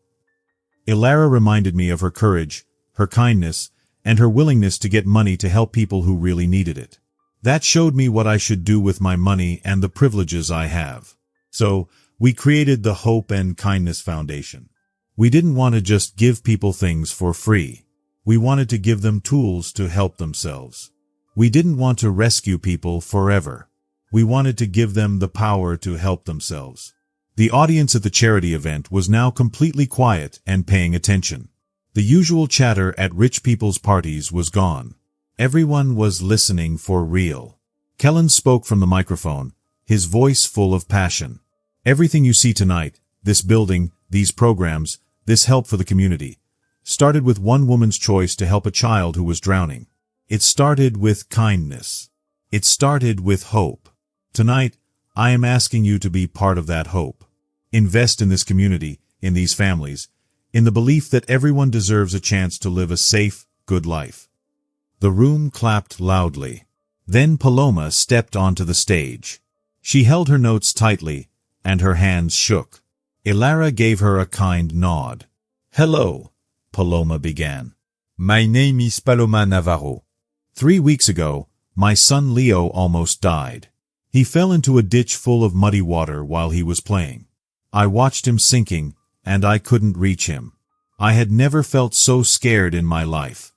Elara reminded me of her courage, her kindness, and her willingness to get money to help people who really needed it. That showed me what I should do with my money and the privileges I have. So, we created the Hope and Kindness Foundation. We didn't want to just give people things for free. We wanted to give them tools to help themselves. We didn't want to rescue people forever. We wanted to give them the power to help themselves. The audience at the charity event was now completely quiet and paying attention. The usual chatter at rich people's parties was gone. Everyone was listening for real. Kellen spoke from the microphone, his voice full of passion. "Everything you see tonight, this building, these programs, this help for the community, started with one woman's choice to help a child who was drowning. It started with kindness. It started with hope. Tonight, I am asking you to be part of that hope. Invest in this community, in these families, in the belief that everyone deserves a chance to live a safe, good life." The room clapped loudly. Then Paloma stepped onto the stage. She held her notes tightly, and her hands shook. Elara gave her a kind nod. "Hello," Paloma began. My name is Paloma Navarro. 3 weeks ago, my son Leo almost died. He fell into a ditch full of muddy water while he was playing. I watched him sinking, and I couldn't reach him. I had never felt so scared in my life.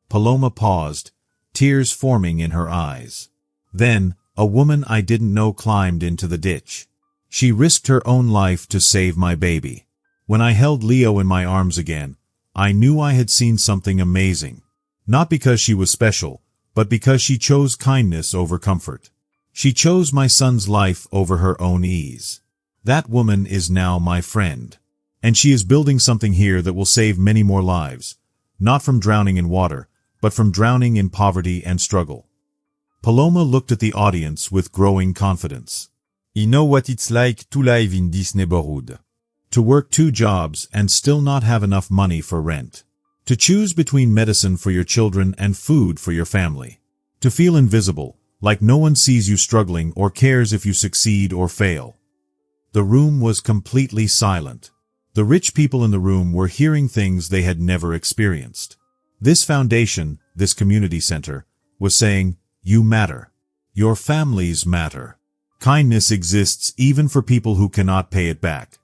Paloma paused, tears forming in her eyes. Then, a woman I didn't know climbed into the ditch. She risked her own life to save my baby. When I held Leo in my arms again, I knew I had seen something amazing. Not because she was special, but because she chose kindness over comfort. She chose my son's life over her own ease. That woman is now my friend. And she is building something here that will save many more lives. Not from drowning in water, but from drowning in poverty and struggle. Paloma looked at the audience with growing confidence. I know what it's like to live in this neighborhood. To work 2 jobs and still not have enough money for rent. To choose between medicine for your children and food for your family. To feel invisible, like no one sees you struggling or cares if you succeed or fail. The room was completely silent. The rich people in the room were hearing things they had never experienced. This foundation, this community center, was saying, you matter. Your families matter. Kindness exists even for people who cannot pay it back.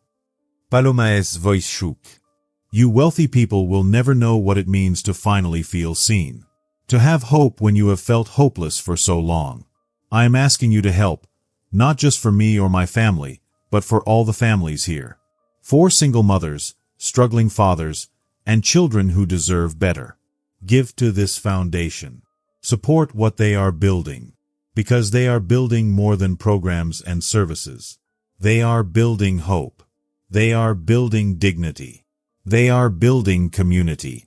Paloma's voice shook. You wealthy people will never know what it means to finally feel seen. To have hope when you have felt hopeless for so long. I am asking you to help, not just for me or my family, but for all the families here. 4 single mothers, struggling fathers, and children who deserve better. Give to this foundation. Support what they are building. Because they are building more than programs and services. They are building hope. They are building dignity. They are building community.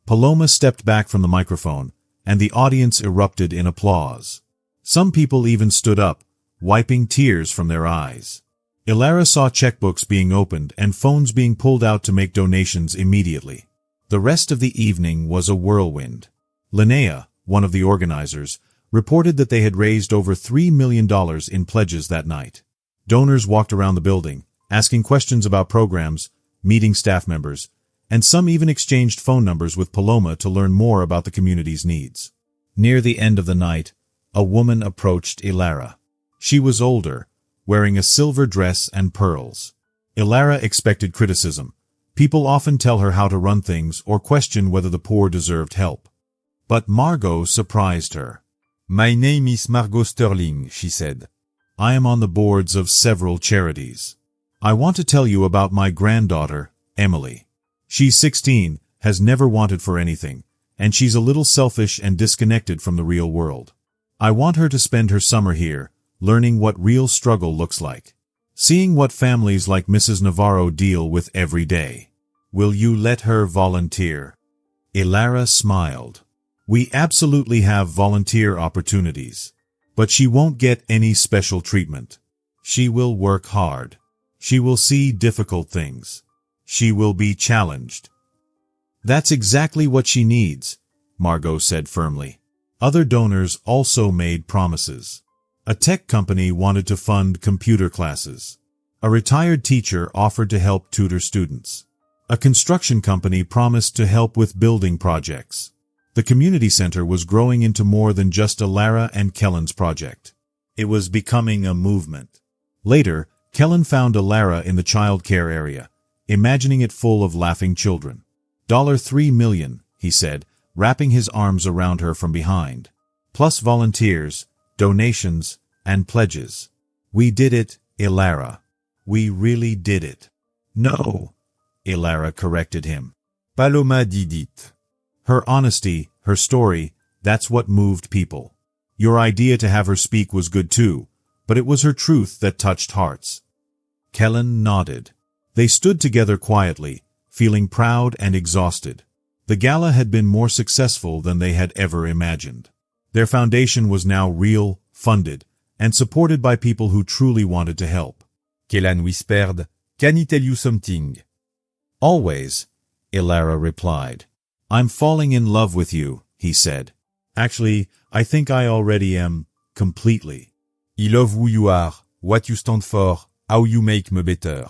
Paloma stepped back from the microphone, and the audience erupted in applause. Some people even stood up, wiping tears from their eyes. Elara saw checkbooks being opened and phones being pulled out to make donations immediately. The rest of the evening was a whirlwind. Linnea, one of the organizers, reported that they had raised over $3 million in pledges that night. Donors walked around the building, asking questions about programs, meeting staff members, and some even exchanged phone numbers with Paloma to learn more about the community's needs. Near the end of the night, a woman approached Elara. She was older, wearing a silver dress and pearls. Elara expected criticism. People often tell her how to run things or question whether the poor deserved help. But Margot surprised her. My name is Margot Sterling, she said. I am on the boards of several charities. I want to tell you about my granddaughter, Emily. She's 16, has never wanted for anything, and she's a little selfish and disconnected from the real world. I want her to spend her summer here, learning what real struggle looks like. Seeing what families like Mrs. Navarro deal with every day. Will you let her volunteer? Elara smiled. We absolutely have volunteer opportunities. But she won't get any special treatment. She will work hard. She will see difficult things. She will be challenged. That's exactly what she needs, Margot said firmly. Other donors also made promises. A tech company wanted to fund computer classes. A retired teacher offered to help tutor students. A construction company promised to help with building projects. The community center was growing into more than just Elara and Kellen's project. It was becoming a movement. Later, Kellen found Elara in the child care area, imagining it full of laughing children. $3 million, he said, wrapping his arms around her from behind. Plus volunteers, donations, and pledges. We did it, Elara. We really did it. No, Elara corrected him. Paloma did it. Her honesty, her story, that's what moved people. Your idea to have her speak was good too, but it was her truth that touched hearts. Kellen nodded. They stood together quietly, feeling proud and exhausted. The gala had been more successful than they had ever imagined. Their foundation was now real, funded, and supported by people who truly wanted to help. Kellan whispered, Can I tell you something? Always, Elara replied. I'm falling in love with you, he said. Actually, I think I already am, completely. I love who you are, what you stand for, how you make me better.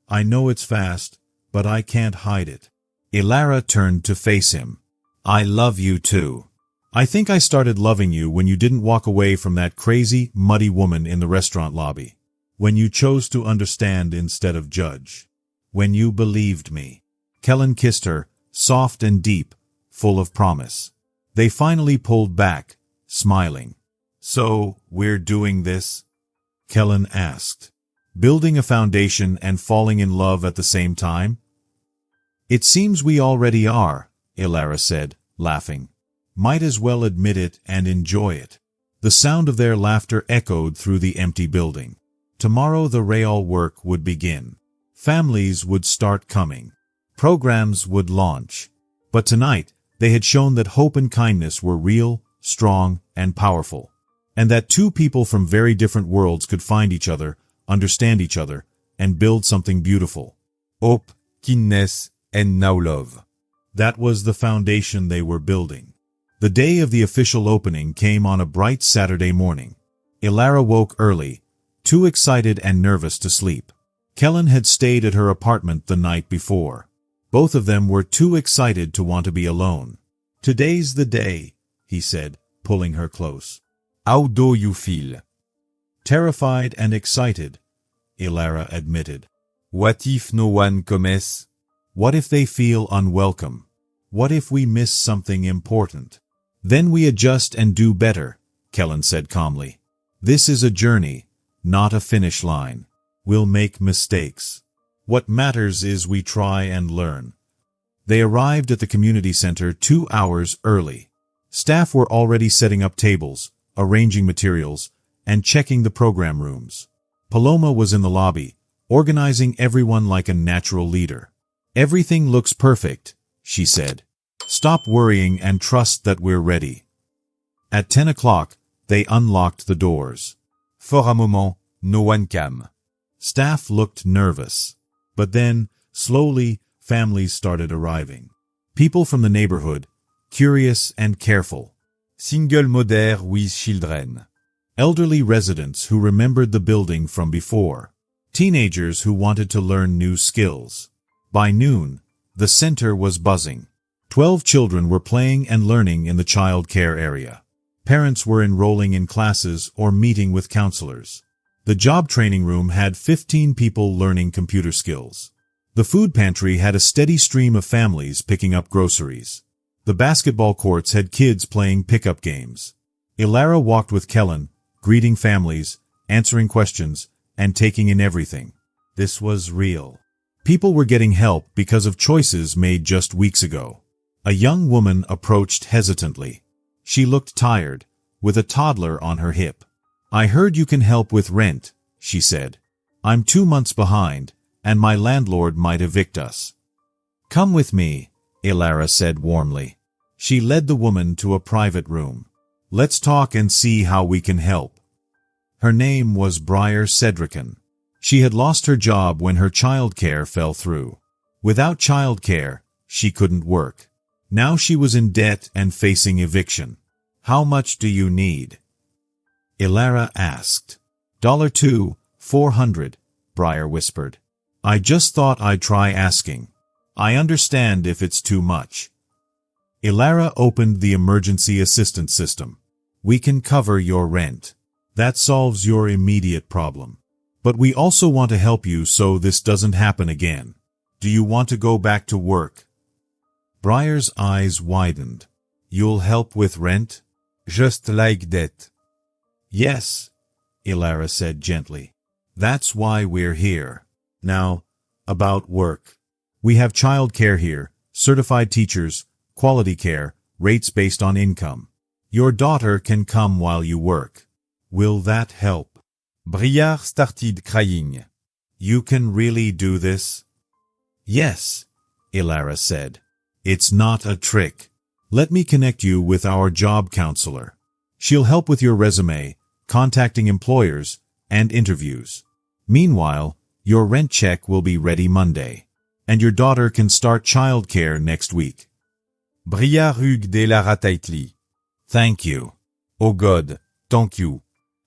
I know it's fast, but I can't hide it. Elara turned to face him. I love you too. I think I started loving you when you didn't walk away from that crazy, muddy woman in the restaurant lobby. When you chose to understand instead of judge. When you believed me. Kellen kissed her, soft and deep, full of promise. They finally pulled back, smiling. So, we're doing this? Kellen asked. Building a foundation and falling in love at the same time? It seems we already are, Elara said, laughing. Might as well admit it and enjoy it. The sound of their laughter echoed through the empty building. Tomorrow the real work would begin. Families would start coming. Programs would launch. But tonight, They had shown that hope and kindness were real, strong, and powerful, and that two people from very different worlds could find each other, understand each other, and build something beautiful. Hope, kindness, and now love. That was the foundation they were building. The day of the official opening came on a bright Saturday morning. Elara woke early, too excited and nervous to sleep. Kellen had stayed at her apartment the night before. Both of them were too excited to want to be alone. "Today's the day," he said, pulling her close. How do you feel? "Terrified and excited," Elara admitted. What if no one comes? "What if they feel unwelcome? What if we miss something important?" "Then we adjust and do better," Kellen said calmly. "This is a journey, not a finish line. We'll make mistakes. What matters is we try and learn." They arrived at the community center 2 hours early. Staff were already setting up tables, arranging materials, and checking the program rooms. Paloma was in the lobby, organizing everyone like a natural leader. "Everything looks perfect," she said. "Stop worrying and trust that we're ready." At 10 o'clock, they unlocked the doors. For a moment, no one came. Staff looked nervous. But then, slowly, families started arriving. People from the neighborhood, curious and careful. Single mother with children. Elderly residents who remembered the building from before. Teenagers who wanted to learn new skills. By noon, the center was buzzing. 12 children were playing and learning in the child care area. Parents were enrolling in classes or meeting with counselors. The job training room had 15 people learning computer skills. The food pantry had a steady stream of families picking up groceries. The basketball courts had kids playing pickup games. Elara walked with Kellen, greeting families, answering questions, and taking in everything. This was real. People were getting help because of choices made just weeks ago. A young woman approached hesitantly. She looked tired, with a toddler on her hip. "I heard you can help with rent," she said. "I'm 2 months behind, and my landlord might evict us." "Come with me," Elara said warmly. She led the woman to a private room. "Let's talk and see how we can help." Her name was Briar Cedricon. She had lost her job when her childcare fell through. Without childcare, she couldn't work. Now she was in debt and facing eviction. "How much do you need?" Elara asked. $2, 400, Briar whispered. "I just thought I'd try asking. I understand if it's too much." Elara opened the emergency assistance system. "We can cover your rent. That solves your immediate problem. But we also want to help you so this doesn't happen again. Do you want to go back to work?" Briar's eyes widened. "You'll help with rent?" Just like that. "Yes," Elara said gently. "That's why we're here. Now, about work. We have child care here, certified teachers, quality care, rates based on income. Your daughter can come while you work. Will that help?" Briar started crying. "You can really do this?" "Yes," Elara said. "It's not a trick. Let me connect you with our job counselor. She'll help with your resume, contacting employers, and interviews. Meanwhile, your rent check will be ready Monday, and your daughter can start childcare next week." Briar hugged Elara tightly. "Thank you." Oh God, thank you.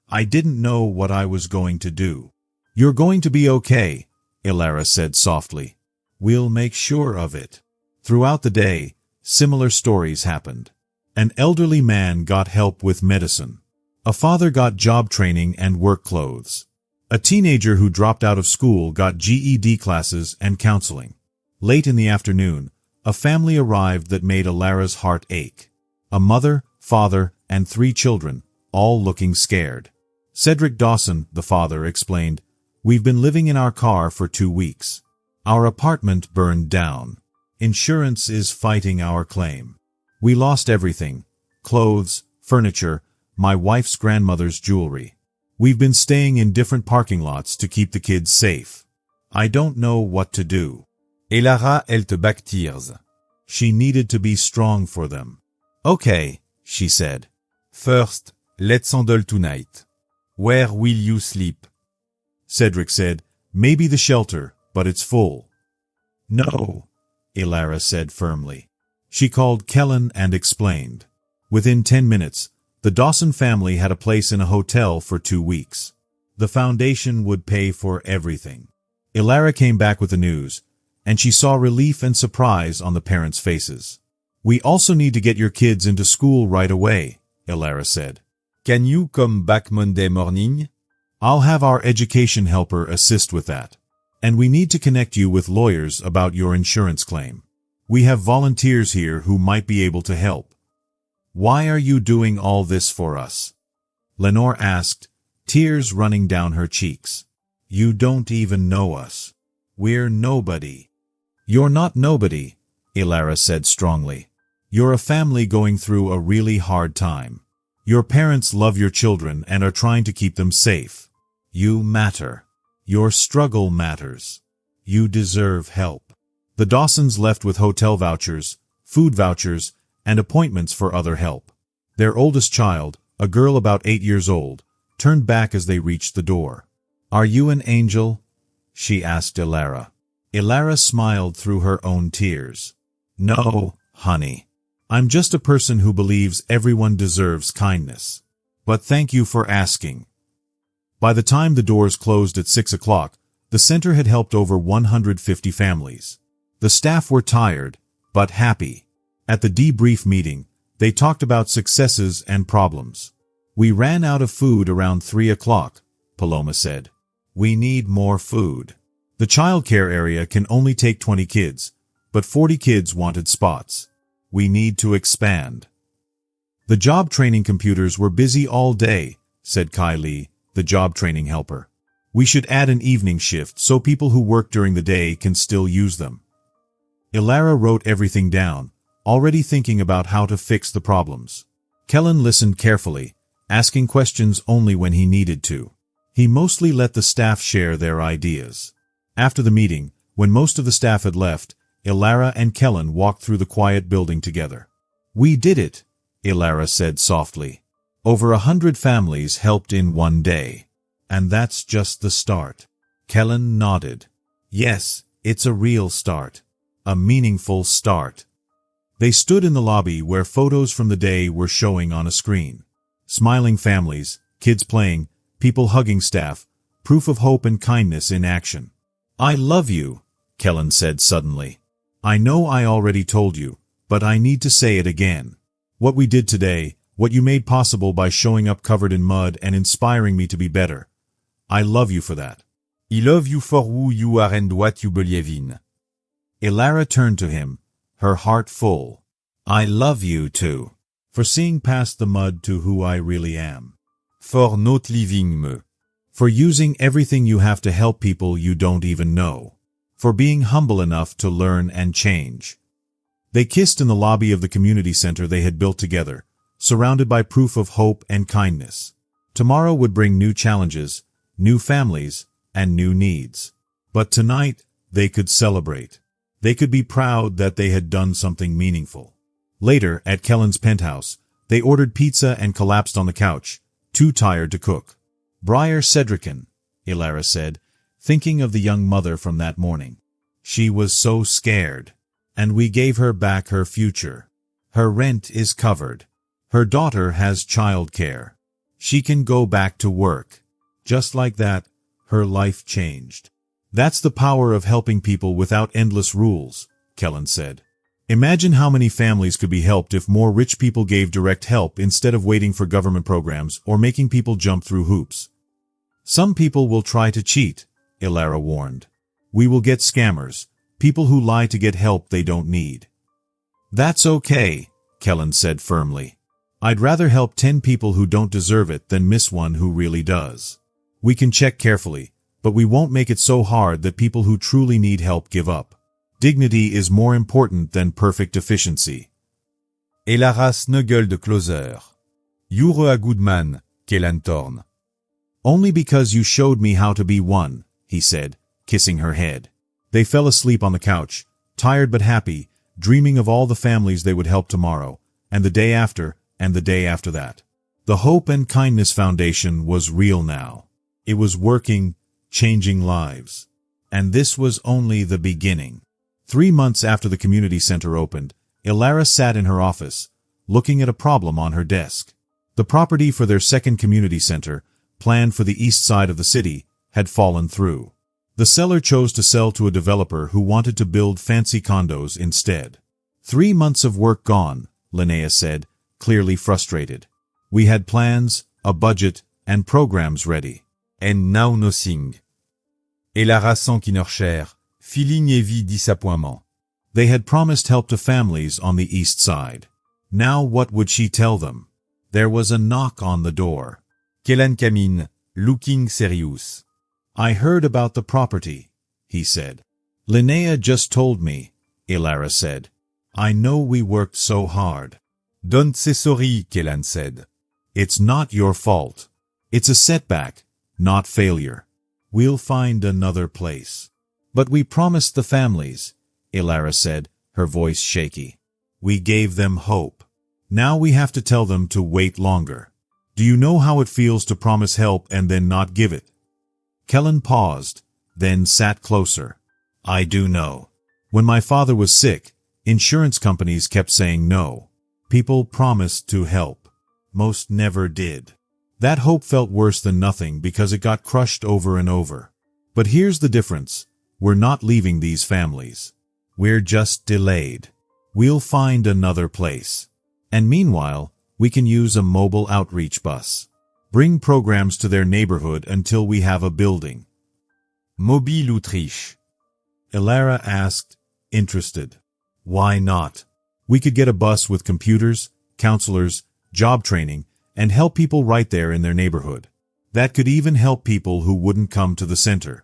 "I didn't know what I was going to do." "You're going to be okay," Elara said softly. "We'll make sure of it." Throughout the day, similar stories happened. An elderly man got help with medicine. A father got job training and work clothes. A teenager who dropped out of school got GED classes and counseling. Late in the afternoon, a family arrived that made Elara's heart ache. A mother, father, and 3 children, all looking scared. Cedric Dawson, the father, explained, "We've been living in our car for 2 weeks. Our apartment burned down. Insurance is fighting our claim. We lost everything: clothes, furniture, my wife's grandmother's jewelry. We've been staying in different parking lots to keep the kids safe. I don't know what to do." Elara held back tears. She needed to be strong for them. Okay, she said. First, let's handle tonight. Where will you sleep? Cedric said, maybe the shelter, but it's full. No, Elara said firmly. She called Kellen and explained. Within 10 minutes, the Dawson family had a place in a hotel for 2 weeks. The foundation would pay for everything. Elara came back with the news, and she saw relief and surprise on the parents' faces. We also need to get your kids into school right away, Elara said. Can you come back Monday morning? I'll have our education helper assist with that. And we need to connect you with lawyers about your insurance claim. We have volunteers here who might be able to help. Why are you doing all this for us? Lenore asked, tears running down her cheeks. You don't even know us. We're nobody. You're not nobody, Elara said strongly. You're a family going through a really hard time. Your parents love your children and are trying to keep them safe. You matter. Your struggle matters. You deserve help. The Dawsons left with hotel vouchers, food vouchers, and appointments for other help. Their oldest child, a girl about 8 years old, turned back as they reached the door. Are you an angel? She asked Elara. Elara smiled through her own tears. No, honey. I'm just a person who believes everyone deserves kindness. But thank you for asking. By the time the doors closed at 6 o'clock, the center had helped over 150 families. The staff were tired, but happy. At the debrief meeting, they talked about successes and problems. We ran out of food around 3 o'clock, Paloma said. We need more food. The childcare area can only take 20 kids, but 40 kids wanted spots. We need to expand. The job training computers were busy all day, said Kai Lee, the job training helper. We should add an evening shift so people who work during the day can still use them. Elara wrote everything down, already thinking about how to fix the problems. Kellen listened carefully, asking questions only when he needed to. He mostly let the staff share their ideas. After the meeting, when most of the staff had left, Elara and Kellen walked through the quiet building together. We did it, Elara said softly. Over 100 families helped in one day. And that's just the start. Kellen nodded. Yes, it's a real start. A meaningful start. They stood in the lobby where photos from the day were showing on a screen. Smiling families, kids playing, people hugging staff, proof of hope and kindness in action. I love you, Kellen said suddenly. I know I already told you, but I need to say it again. What we did today, what you made possible by showing up covered in mud and inspiring me to be better. I love you for that. I love you for who you are and what you believe in. Elara turned to him, her heart full. I love you too. For seeing past the mud to who I really am. For not leaving me. For using everything you have to help people you don't even know. For being humble enough to learn and change. They kissed in the lobby of the community center they had built together, surrounded by proof of hope and kindness. Tomorrow would bring new challenges, new families, and new needs. But tonight, they could celebrate. They could be proud that they had done something meaningful. Later, at Kellen's penthouse, they ordered pizza and collapsed on the couch, too tired to cook. Briar Cedricin, Elara said, thinking of the young mother from that morning. She was so scared. And we gave her back her future. Her rent is covered. Her daughter has childcare. She can go back to work. Just like that, her life changed. That's the power of helping people without endless rules, Kellen said. Imagine how many families could be helped if more rich people gave direct help instead of waiting for government programs or making people jump through hoops. Some people will try to cheat, Elara warned. We will get scammers, people who lie to get help they don't need. That's okay, Kellen said firmly. I'd rather help 10 people who don't deserve it than miss one who really does. We can check carefully, but we won't make it so hard that people who truly need help give up. Dignity is more important than perfect efficiency. Elara snuggled closer. You're a good man, Kellen Thorne. Only because you showed me how to be one, he said, kissing her head. They fell asleep on the couch, tired but happy, dreaming of all the families they would help tomorrow, and the day after, and the day after that. The Hope and Kindness Foundation was real now. It was working, changing lives. And this was only the beginning. 3 months after the community center opened, Elara sat in her office, looking at a problem on her desk. The property for their second community center, planned for the east side of the city, had fallen through. The seller chose to sell to a developer who wanted to build fancy condos instead. 3 months of work gone, Linnea said, clearly frustrated. We had plans, a budget, and programs ready. And now nothing. Elara sank in her chair, feeling heavy disappointment. They had promised help to families on the east side. Now what would she tell them? There was a knock on the door. Kellan came in, looking serious. I heard about the property, he said. Linnea just told me, Elara said. I know we worked so hard. Don't say sorry, Kellan said. It's not your fault. It's a setback, not failure. We'll find another place. But we promised the families, Elara said, her voice shaky. We gave them hope. Now we have to tell them to wait longer. Do you know how it feels to promise help and then not give it? Kellan paused, then sat closer. I do know. When my father was sick, insurance companies kept saying no. People promised to help. Most never did. That hope felt worse than nothing because it got crushed over and over. But here's the difference. We're not leaving these families. We're just delayed. We'll find another place. And meanwhile, we can use a mobile outreach bus. Bring programs to their neighborhood until we have a building. Mobile outreach. Elara asked, interested. Why not? We could get a bus with computers, counselors, job training, and help people right there in their neighborhood. That could even help people who wouldn't come to the center.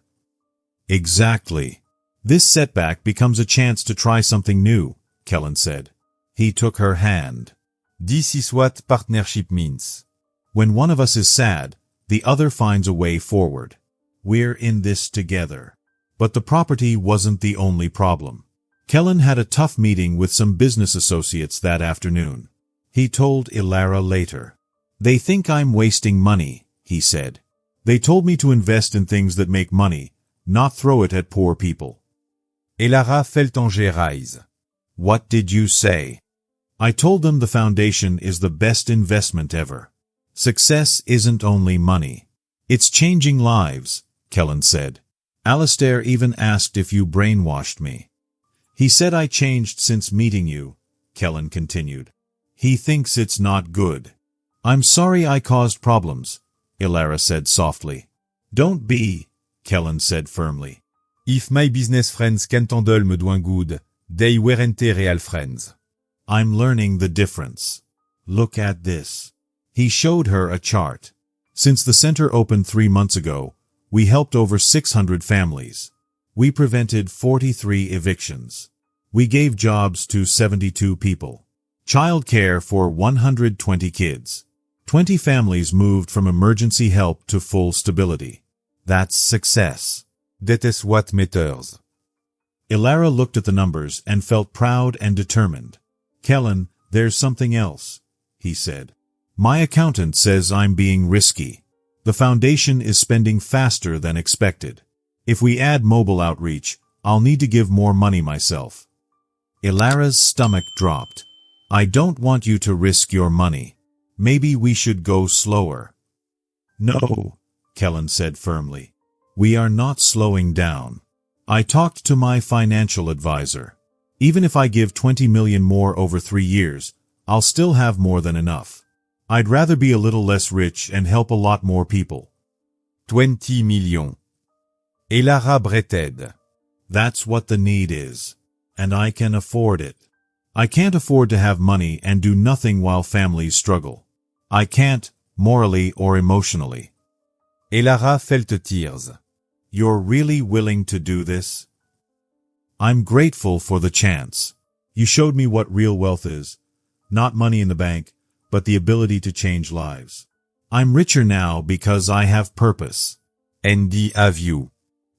Exactly. This setback becomes a chance to try something new, Kellan said. He took her hand. This is what partnership means. When one of us is sad, the other finds a way forward. We're in this together. But the property wasn't the only problem. Kellan had a tough meeting with some business associates that afternoon. He told Elara later. They think I'm wasting money, he said. They told me to invest in things that make money, not throw it at poor people. Elara felt Angers rise. What did you say? I told them the foundation is the best investment ever. Success isn't only money. It's changing lives, Kellan said. Alistair even asked if you brainwashed me. He said I changed since meeting you, Kellan continued. He thinks it's not good. I'm sorry I caused problems, Elara said softly. Don't be, Kellan said firmly. If my business friends can't handle me doing good, they weren't real friends. I'm learning the difference. Look at this. He showed her a chart. Since the center opened 3 months ago, we helped over 600 families. We prevented 43 evictions. We gave jobs to 72 people. Child care for 120 kids. 20 families moved from emergency help to full stability. That's success. That is what matters. Elara looked at the numbers and felt proud and determined. Kellan, there's something else, he said. My accountant says I'm being risky. The foundation is spending faster than expected. If we add mobile outreach, I'll need to give more money myself. Elara's stomach dropped. I don't want you to risk your money. Maybe we should go slower. No, Kellan said firmly. We are not slowing down. I talked to my financial advisor. Even if I give 20 million more over 3 years, I'll still have more than enough. I'd rather be a little less rich and help a lot more people. 20 million. Elara breathed. That's what the need is. And I can afford it. I can't afford to have money and do nothing while families struggle. I can't, morally or emotionally. Elara felt tears. You're really willing to do this? I'm grateful for the chance. You showed me what real wealth is. Not money in the bank, but the ability to change lives. I'm richer now because I have purpose. And have you.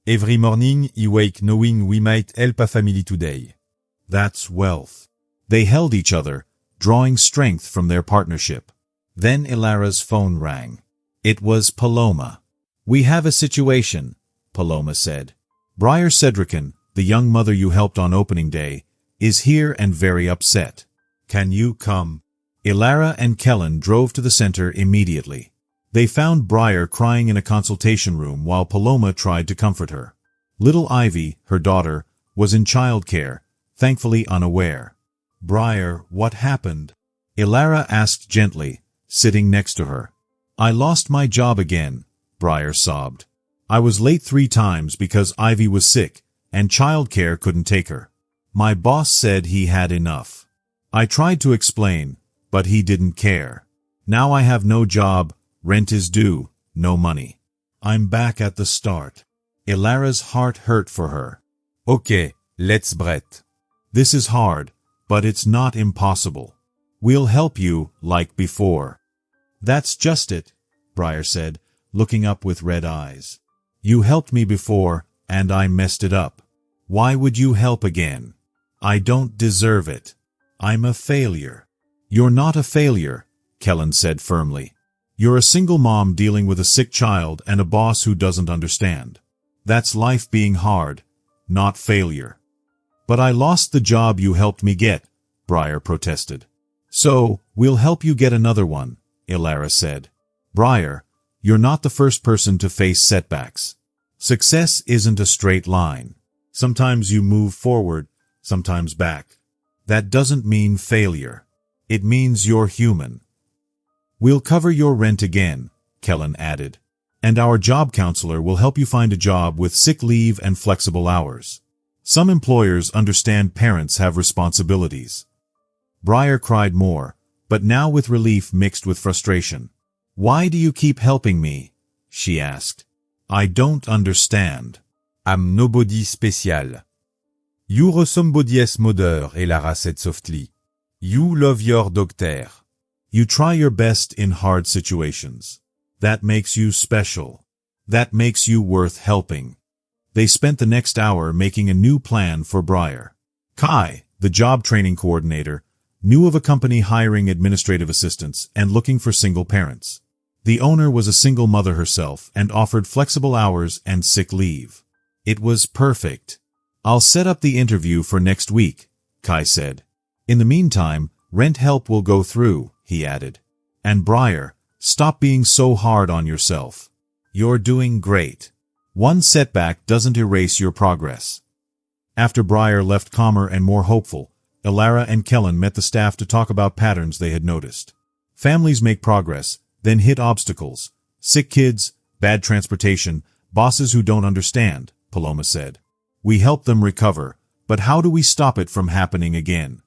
Every morning he wake knowing we might help a family today. That's wealth. They held each other, drawing strength from their partnership. Then Elara's phone rang. It was Paloma. "We have a situation," Paloma said. "Briar Cedricon, the young mother you helped on opening day, is here and very upset. Can you come?" Elara and Kellen drove to the center immediately. They found Briar crying in a consultation room while Paloma tried to comfort her. Little Ivy, her daughter, was in childcare, thankfully unaware. "Briar, what happened?" Elara asked gently, sitting next to her. "I lost my job again," Briar sobbed. "I was late 3 times because Ivy was sick, and childcare couldn't take her. My boss said he had enough. I tried to explain, but he didn't care. Now I have no job, rent is due, no money. I'm back at the start." Elara's heart hurt for her. Ok, let's breathe. "This is hard, but it's not impossible. We'll help you, like before." "That's just it," Briar said, looking up with red eyes. "You helped me before, and I messed it up. Why would you help again? I don't deserve it. I'm a failure." "You're not a failure," Kellen said firmly. "You're a single mom dealing with a sick child and a boss who doesn't understand. That's life being hard, not failure." "But I lost the job you helped me get," Briar protested. "So, we'll help you get another one," Elara said. "Briar, you're not the first person to face setbacks. Success isn't a straight line. Sometimes you move forward, sometimes back. That doesn't mean failure. It means you're human." "We'll cover your rent again," Kellen added. "And our job counselor will help you find a job with sick leave and flexible hours. Some employers understand parents have responsibilities." Briar cried more, but now with relief mixed with frustration. "Why do you keep helping me?" she asked. "I don't understand." "I'm nobody special." "You ressembles mother," Elara said softly. "You love your doctor." "You try your best in hard situations. That makes you special. That makes you worth helping." They spent the next hour making a new plan for Briar. Kai, the job training coordinator, knew of a company hiring administrative assistants and looking for single parents. The owner was a single mother herself and offered flexible hours and sick leave. It was perfect. "I'll set up the interview for next week," Kai said. "In the meantime, rent help will go through," he added. "And Briar, stop being so hard on yourself. You're doing great. One setback doesn't erase your progress." After Briar left calmer and more hopeful, Elara and Kellen met the staff to talk about patterns they had noticed. Families make progress, then hit obstacles. Sick kids, bad transportation, bosses who don't understand, Paloma said. "We help them recover, but how do we stop it from happening again?"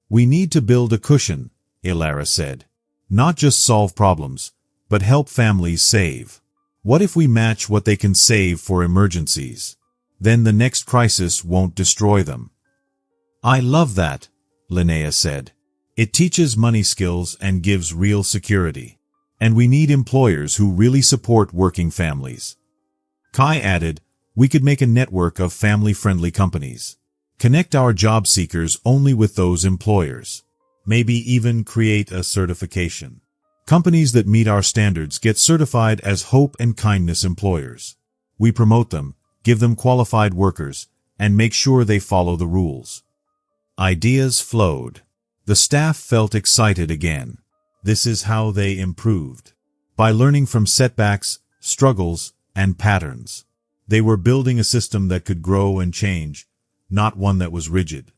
"We need to build a cushion," Elara said. "Not just solve problems, but help families save. What if we match what they can save for emergencies? Then the next crisis won't destroy them." "I love that," Linnea said. "It teaches money skills and gives real security. And we need employers who really support working families." Kai added, "We could make a network of family-friendly companies. Connect our job seekers only with those employers. Maybe even create a certification. Companies that meet our standards get certified as Hope and Kindness employers. We promote them, give them qualified workers, and make sure they follow the rules." Ideas flowed. The staff felt excited again. This is how they improved. By learning from setbacks, struggles, and patterns. They were building a system that could grow and change, not one that was rigid.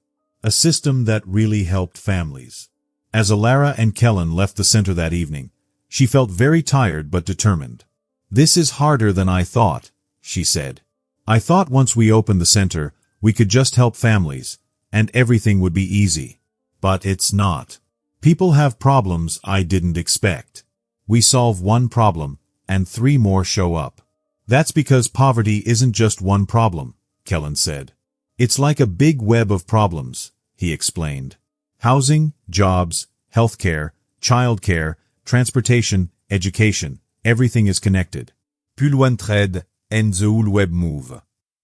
A system that really helped families. As Elara and Kellen left the center that evening, she felt very tired but determined. "This is harder than I thought," she said. "I thought once we opened the center, we could just help families, and everything would be easy. But it's not. People have problems I didn't expect. We solve one problem, and 3 more show up. That's because poverty isn't just one problem," Kellen said. "It's like a big web of problems," he explained. "Housing, jobs, healthcare, childcare, transportation, education, everything is connected. Pull one thread, and the whole web move."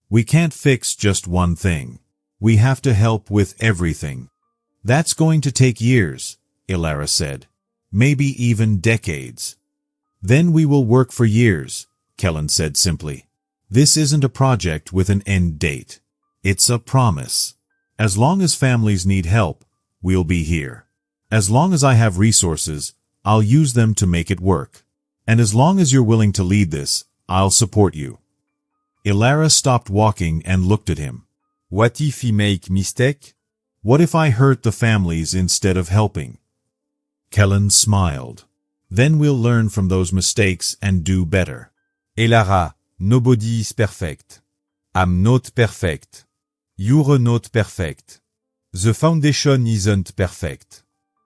We can't fix just one thing. We have to help with everything. That's going to take years, Elara said. Maybe even decades. Then we will work for years, Kellen said simply. This isn't a project with an end date. It's a promise. As long as families need help, we'll be here. As long as I have resources, I'll use them to make it work. And as long as you're willing to lead this, I'll support you. Elara stopped walking and looked at him. What if he make mistake? What if I hurt the families instead of helping? Kellen smiled. Then we'll learn from those mistakes and do better. Elara, nobody is perfect. I'm not perfect. You're not perfect. The foundation isn't perfect.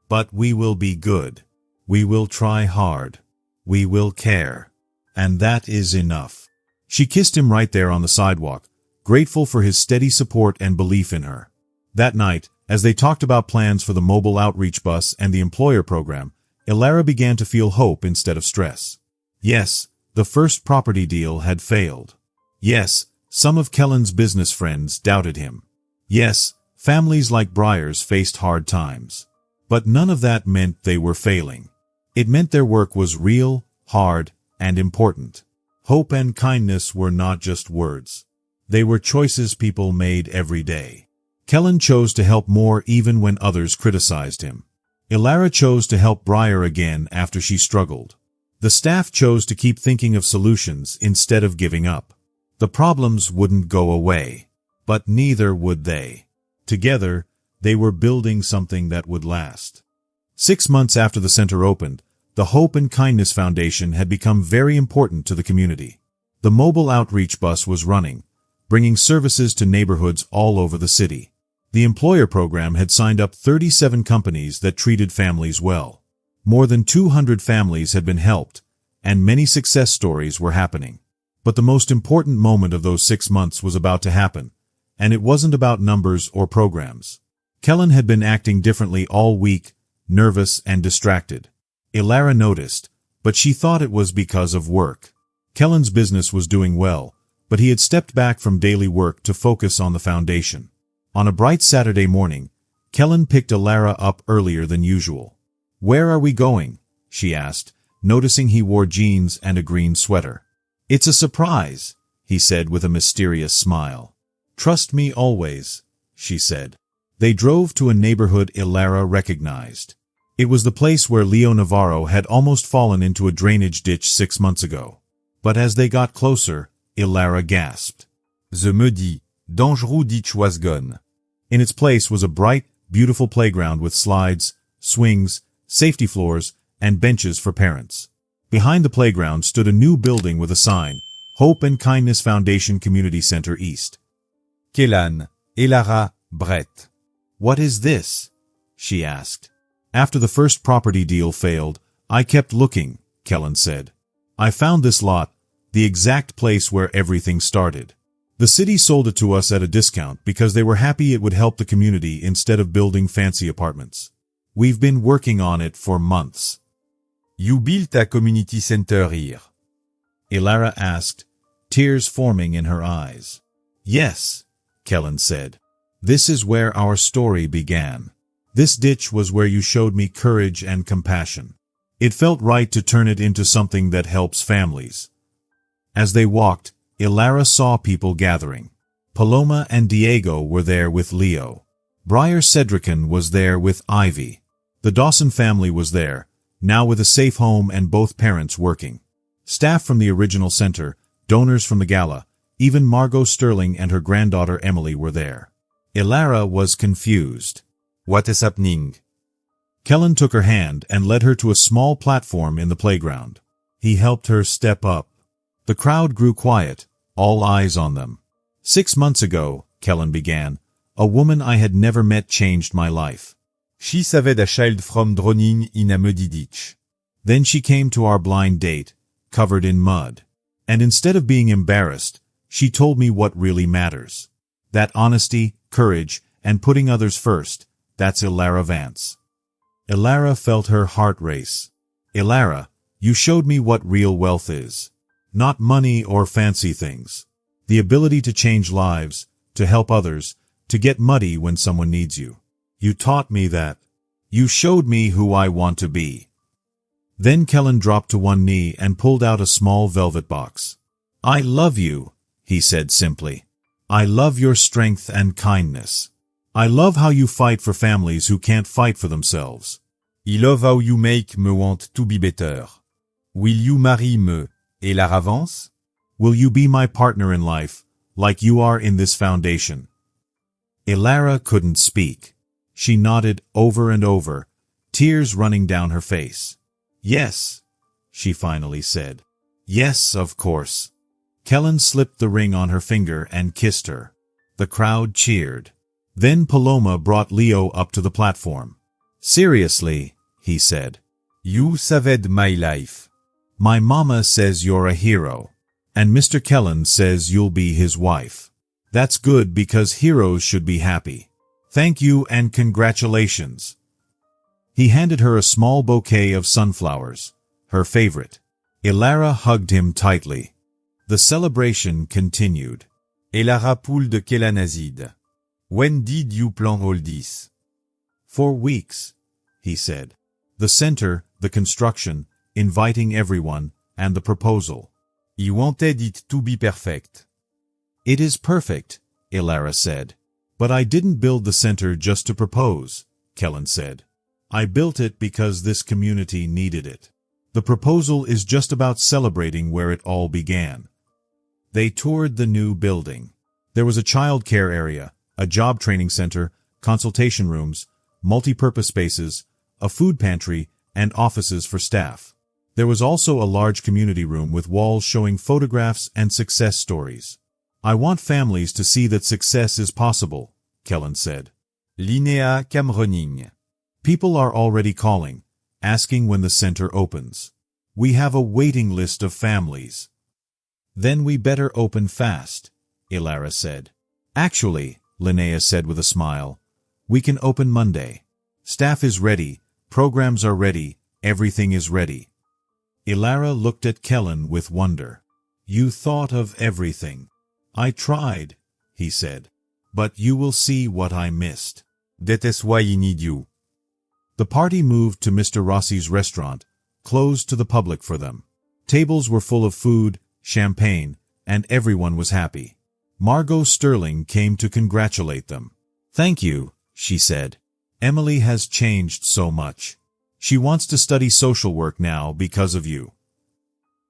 But we will be good. We will try hard. We will care. And that is enough. She kissed him right there on the sidewalk, grateful for his steady support and belief in her. That night, as they talked about plans for the mobile outreach bus and the employer program, Elara began to feel hope instead of stress. Yes, the first property deal had failed. Yes, some of Kellen's business friends doubted him. Yes, families like Breyer's faced hard times. But none of that meant they were failing. It meant their work was real, hard, and important. Hope and kindness were not just words. They were choices people made every day. Kellen chose to help more even when others criticized him. Elara chose to help Breyer again after she struggled. The staff chose to keep thinking of solutions instead of giving up. The problems wouldn't go away, but neither would they. Together, they were building something that would last. 6 months after the center opened, the Hope and Kindness Foundation had become very important to the community. The mobile outreach bus was running, bringing services to neighborhoods all over the city. The employer program had signed up 37 companies that treated families well. More than 200 families had been helped, and many success stories were happening. But the most important moment of those 6 months was about to happen, and it wasn't about numbers or programs. Kellen had been acting differently all week, nervous and distracted. Elara noticed, but she thought it was because of work. Kellen's business was doing well, but he had stepped back from daily work to focus on the foundation. On a bright Saturday morning, Kellen picked Elara up earlier than usual. "Where are we going?" she asked, noticing he wore jeans and a green sweater. "It's a surprise," he said with a mysterious smile. "Trust me always," she said. They drove to a neighborhood Elara recognized. It was the place where Leo Navarro had almost fallen into a drainage ditch 6 months ago. But as they got closer, Elara gasped. The muddy, dangerous ditch was gone. In its place was a bright, beautiful playground with slides, swings, safety floors, and benches for parents. Behind the playground stood a new building with a sign, Hope and Kindness Foundation Community Center East. Kellan, Elara, Brett. "What is this?" she asked. "After the first property deal failed, I kept looking," Kellen said. "I found this lot, the exact place where everything started. The city sold it to us at a discount because they were happy it would help the community instead of building fancy apartments. We've been working on it for months." You built a community center here? Elara asked, tears forming in her eyes. "Yes," Kellen said. "This is where our story began. This ditch was where you showed me courage and compassion. It felt right to turn it into something that helps families." As they walked, Elara saw people gathering. Paloma and Diego were there with Leo. Breyer Cedricon was there with Ivy. The Dawson family was there, now with a safe home and both parents working. Staff from the original center, donors from the gala, even Margot Sterling and her granddaughter Emily were there. Elara was confused. What is happening? Kellen took her hand and led her to a small platform in the playground. He helped her step up. The crowd grew quiet, all eyes on them. 6 months ago, Kellen began, a woman I had never met changed my life. She saved a child from drowning in a muddy ditch. Then she came to our blind date, covered in mud. And instead of being embarrassed, she told me what really matters. That honesty, courage, and putting others first, that's Elara Vance. Elara felt her heart race. "Elara, you showed me what real wealth is. Not money or fancy things. The ability to change lives, to help others, To get muddy when someone needs you. You taught me that. You showed me who I want to be. Then Kellen dropped to one knee and pulled out a small velvet box. I love you, he said simply. I love your strength and kindness. I love how you fight for families who can't fight for themselves. I love how you make me want to be better. Will you marry me, Elara Vance? Will you be my partner in life, like you are in this foundation? Elara couldn't speak. She nodded over and over, tears running down her face. Yes, she finally said. Yes, of course. Kellen slipped the ring on her finger and kissed her. The crowd cheered. Then Paloma brought Leo up to the platform. Seriously, he said. You saved my life. My mama says you're a hero. And Mr. Kellen says you'll be his wife. That's good because heroes should be happy. Thank you and congratulations. He handed her a small bouquet of sunflowers, her favorite. Elara hugged him tightly. The celebration continued. Elara poule de Kellanazid. When did you plan all this? 4 weeks, he said. The center, the construction, inviting everyone, and the proposal. I wanted it to be perfect. It is perfect, Elara said. But I didn't build the center just to propose, Kellen said. I built it because this community needed it. The proposal is just about celebrating where it all began. They toured the new building. There was a child care area, a job training center, consultation rooms, multi-purpose spaces, a food pantry, and offices for staff. There was also a large community room with walls showing photographs and success stories. I want families to see that success is possible, Kellen said. Linnea cam running. People are already calling, asking when the center opens. We have a waiting list of families. Then we better open fast, Elara said. Actually, Linnea said with a smile, we can open Monday. Staff is ready, programs are ready, everything is ready. Elara looked at Kellen with wonder. You thought of everything. I tried, he said. But you will see what I missed. That is why I need you. The party moved to Mr. Rossi's restaurant, closed to the public for them. Tables were full of food, champagne, and everyone was happy. Margot Sterling came to congratulate them. Thank you, she said. Emily has changed so much. She wants to study social work now because of you.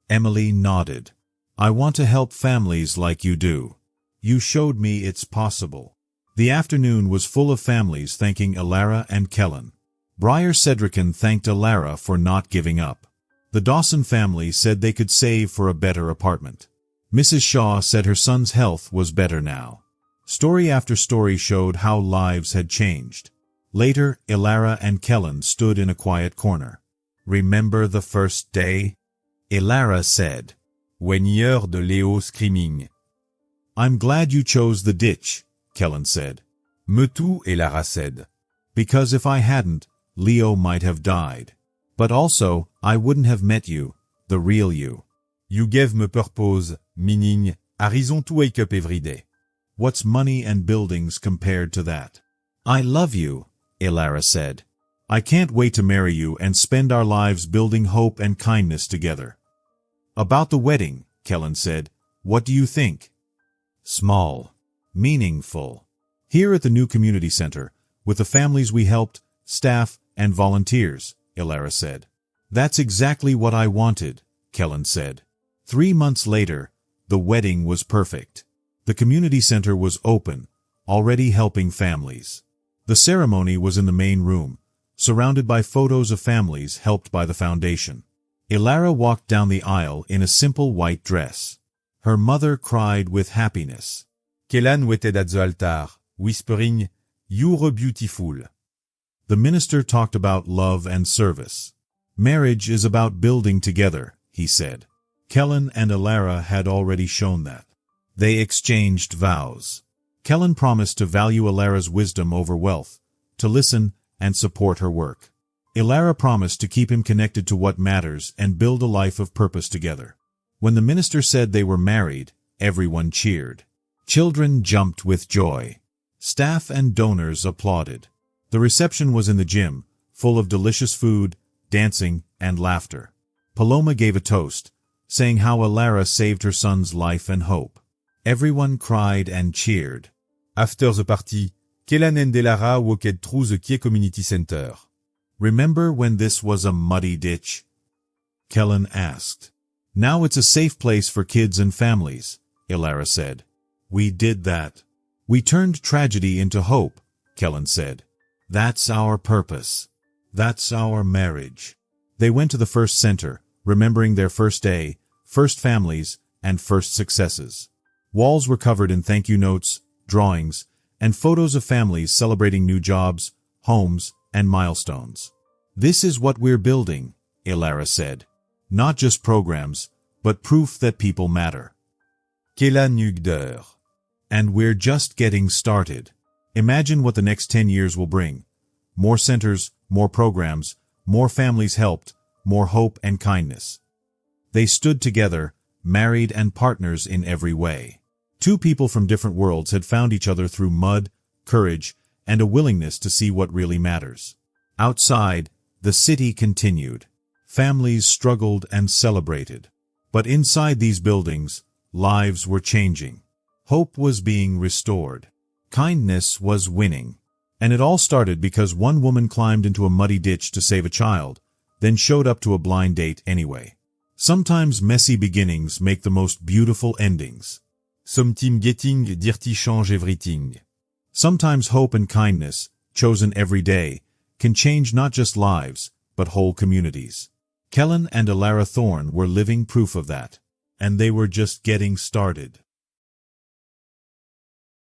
Emily nodded. I want to help families like you do. You showed me it's possible. The afternoon was full of families thanking Elara and Kellen. Briar Cedrican thanked Elara for not giving up. The Dawson family said they could save for a better apartment. Mrs. Shaw said her son's health was better now. Story after story showed how lives had changed. Later, Elara and Kellen stood in a quiet corner. Remember the first day? Elara said. When I heard Leo screaming. I'm glad you chose the ditch, Kellen said. Me too, Elara said. Because if I hadn't, Leo might have died. But also, I wouldn't have met you, the real you. You gave me purpose, meaning, a reason to wake up every day. What's money and buildings compared to that? I love you, Elara said. I can't wait to marry you and spend our lives building hope and kindness together. About the wedding, Kellen said, what do you think? Small. Meaningful. Here at the new community center, with the families we helped, staff, and volunteers, Elara said. That's exactly what I wanted, Kellen said. 3 months later, the wedding was perfect. The community center was open, already helping families. The ceremony was in the main room, surrounded by photos of families helped by the foundation. Elara walked down the aisle in a simple white dress. Her mother cried with happiness. Kellen waited at the altar, whispering, "You're beautiful." The minister talked about love and service. Marriage is about building together, he said. Kellen and Elara had already shown that. They exchanged vows. Kellen promised to value Elara's wisdom over wealth, to listen and support her work. Elara promised to keep him connected to what matters and build a life of purpose together. When the minister said they were married, everyone cheered. Children jumped with joy. Staff and donors applauded. The reception was in the gym, full of delicious food, dancing, and laughter. Paloma gave a toast, saying how Elara saved her son's life and hope. Everyone cried and cheered. After the party, Kellan and Elara walked through the Kie Community Center. Remember when this was a muddy ditch? Kellan asked. Now it's a safe place for kids and families, Elara said. We did that. We turned tragedy into hope, Kellan said. That's our purpose. That's our marriage. They went to the first center, remembering their first day, first families, and first successes. Walls were covered in thank you notes, drawings, and photos of families celebrating new jobs, homes, and milestones. This is what we're building, Elara said. Not just programs, but proof that people matter. Kellan Ugder. And we're just getting started. Imagine what the next 10 years will bring. More centers, more programs, more families helped, more hope and kindness. They stood together, married and partners in every way. Two people from different worlds had found each other through mud, courage, and a willingness to see what really matters. Outside, the city continued. Families struggled and celebrated. But inside these buildings, lives were changing. Hope was being restored. Kindness was winning. And it all started because one woman climbed into a muddy ditch to save a child, then showed up to a blind date anyway. Sometimes messy beginnings make the most beautiful endings. Sometimes getting dirty change everything. Sometimes hope and kindness, chosen every day, can change not just lives, but whole communities. Kellan and Elara Thorne were living proof of that. And they were just getting started.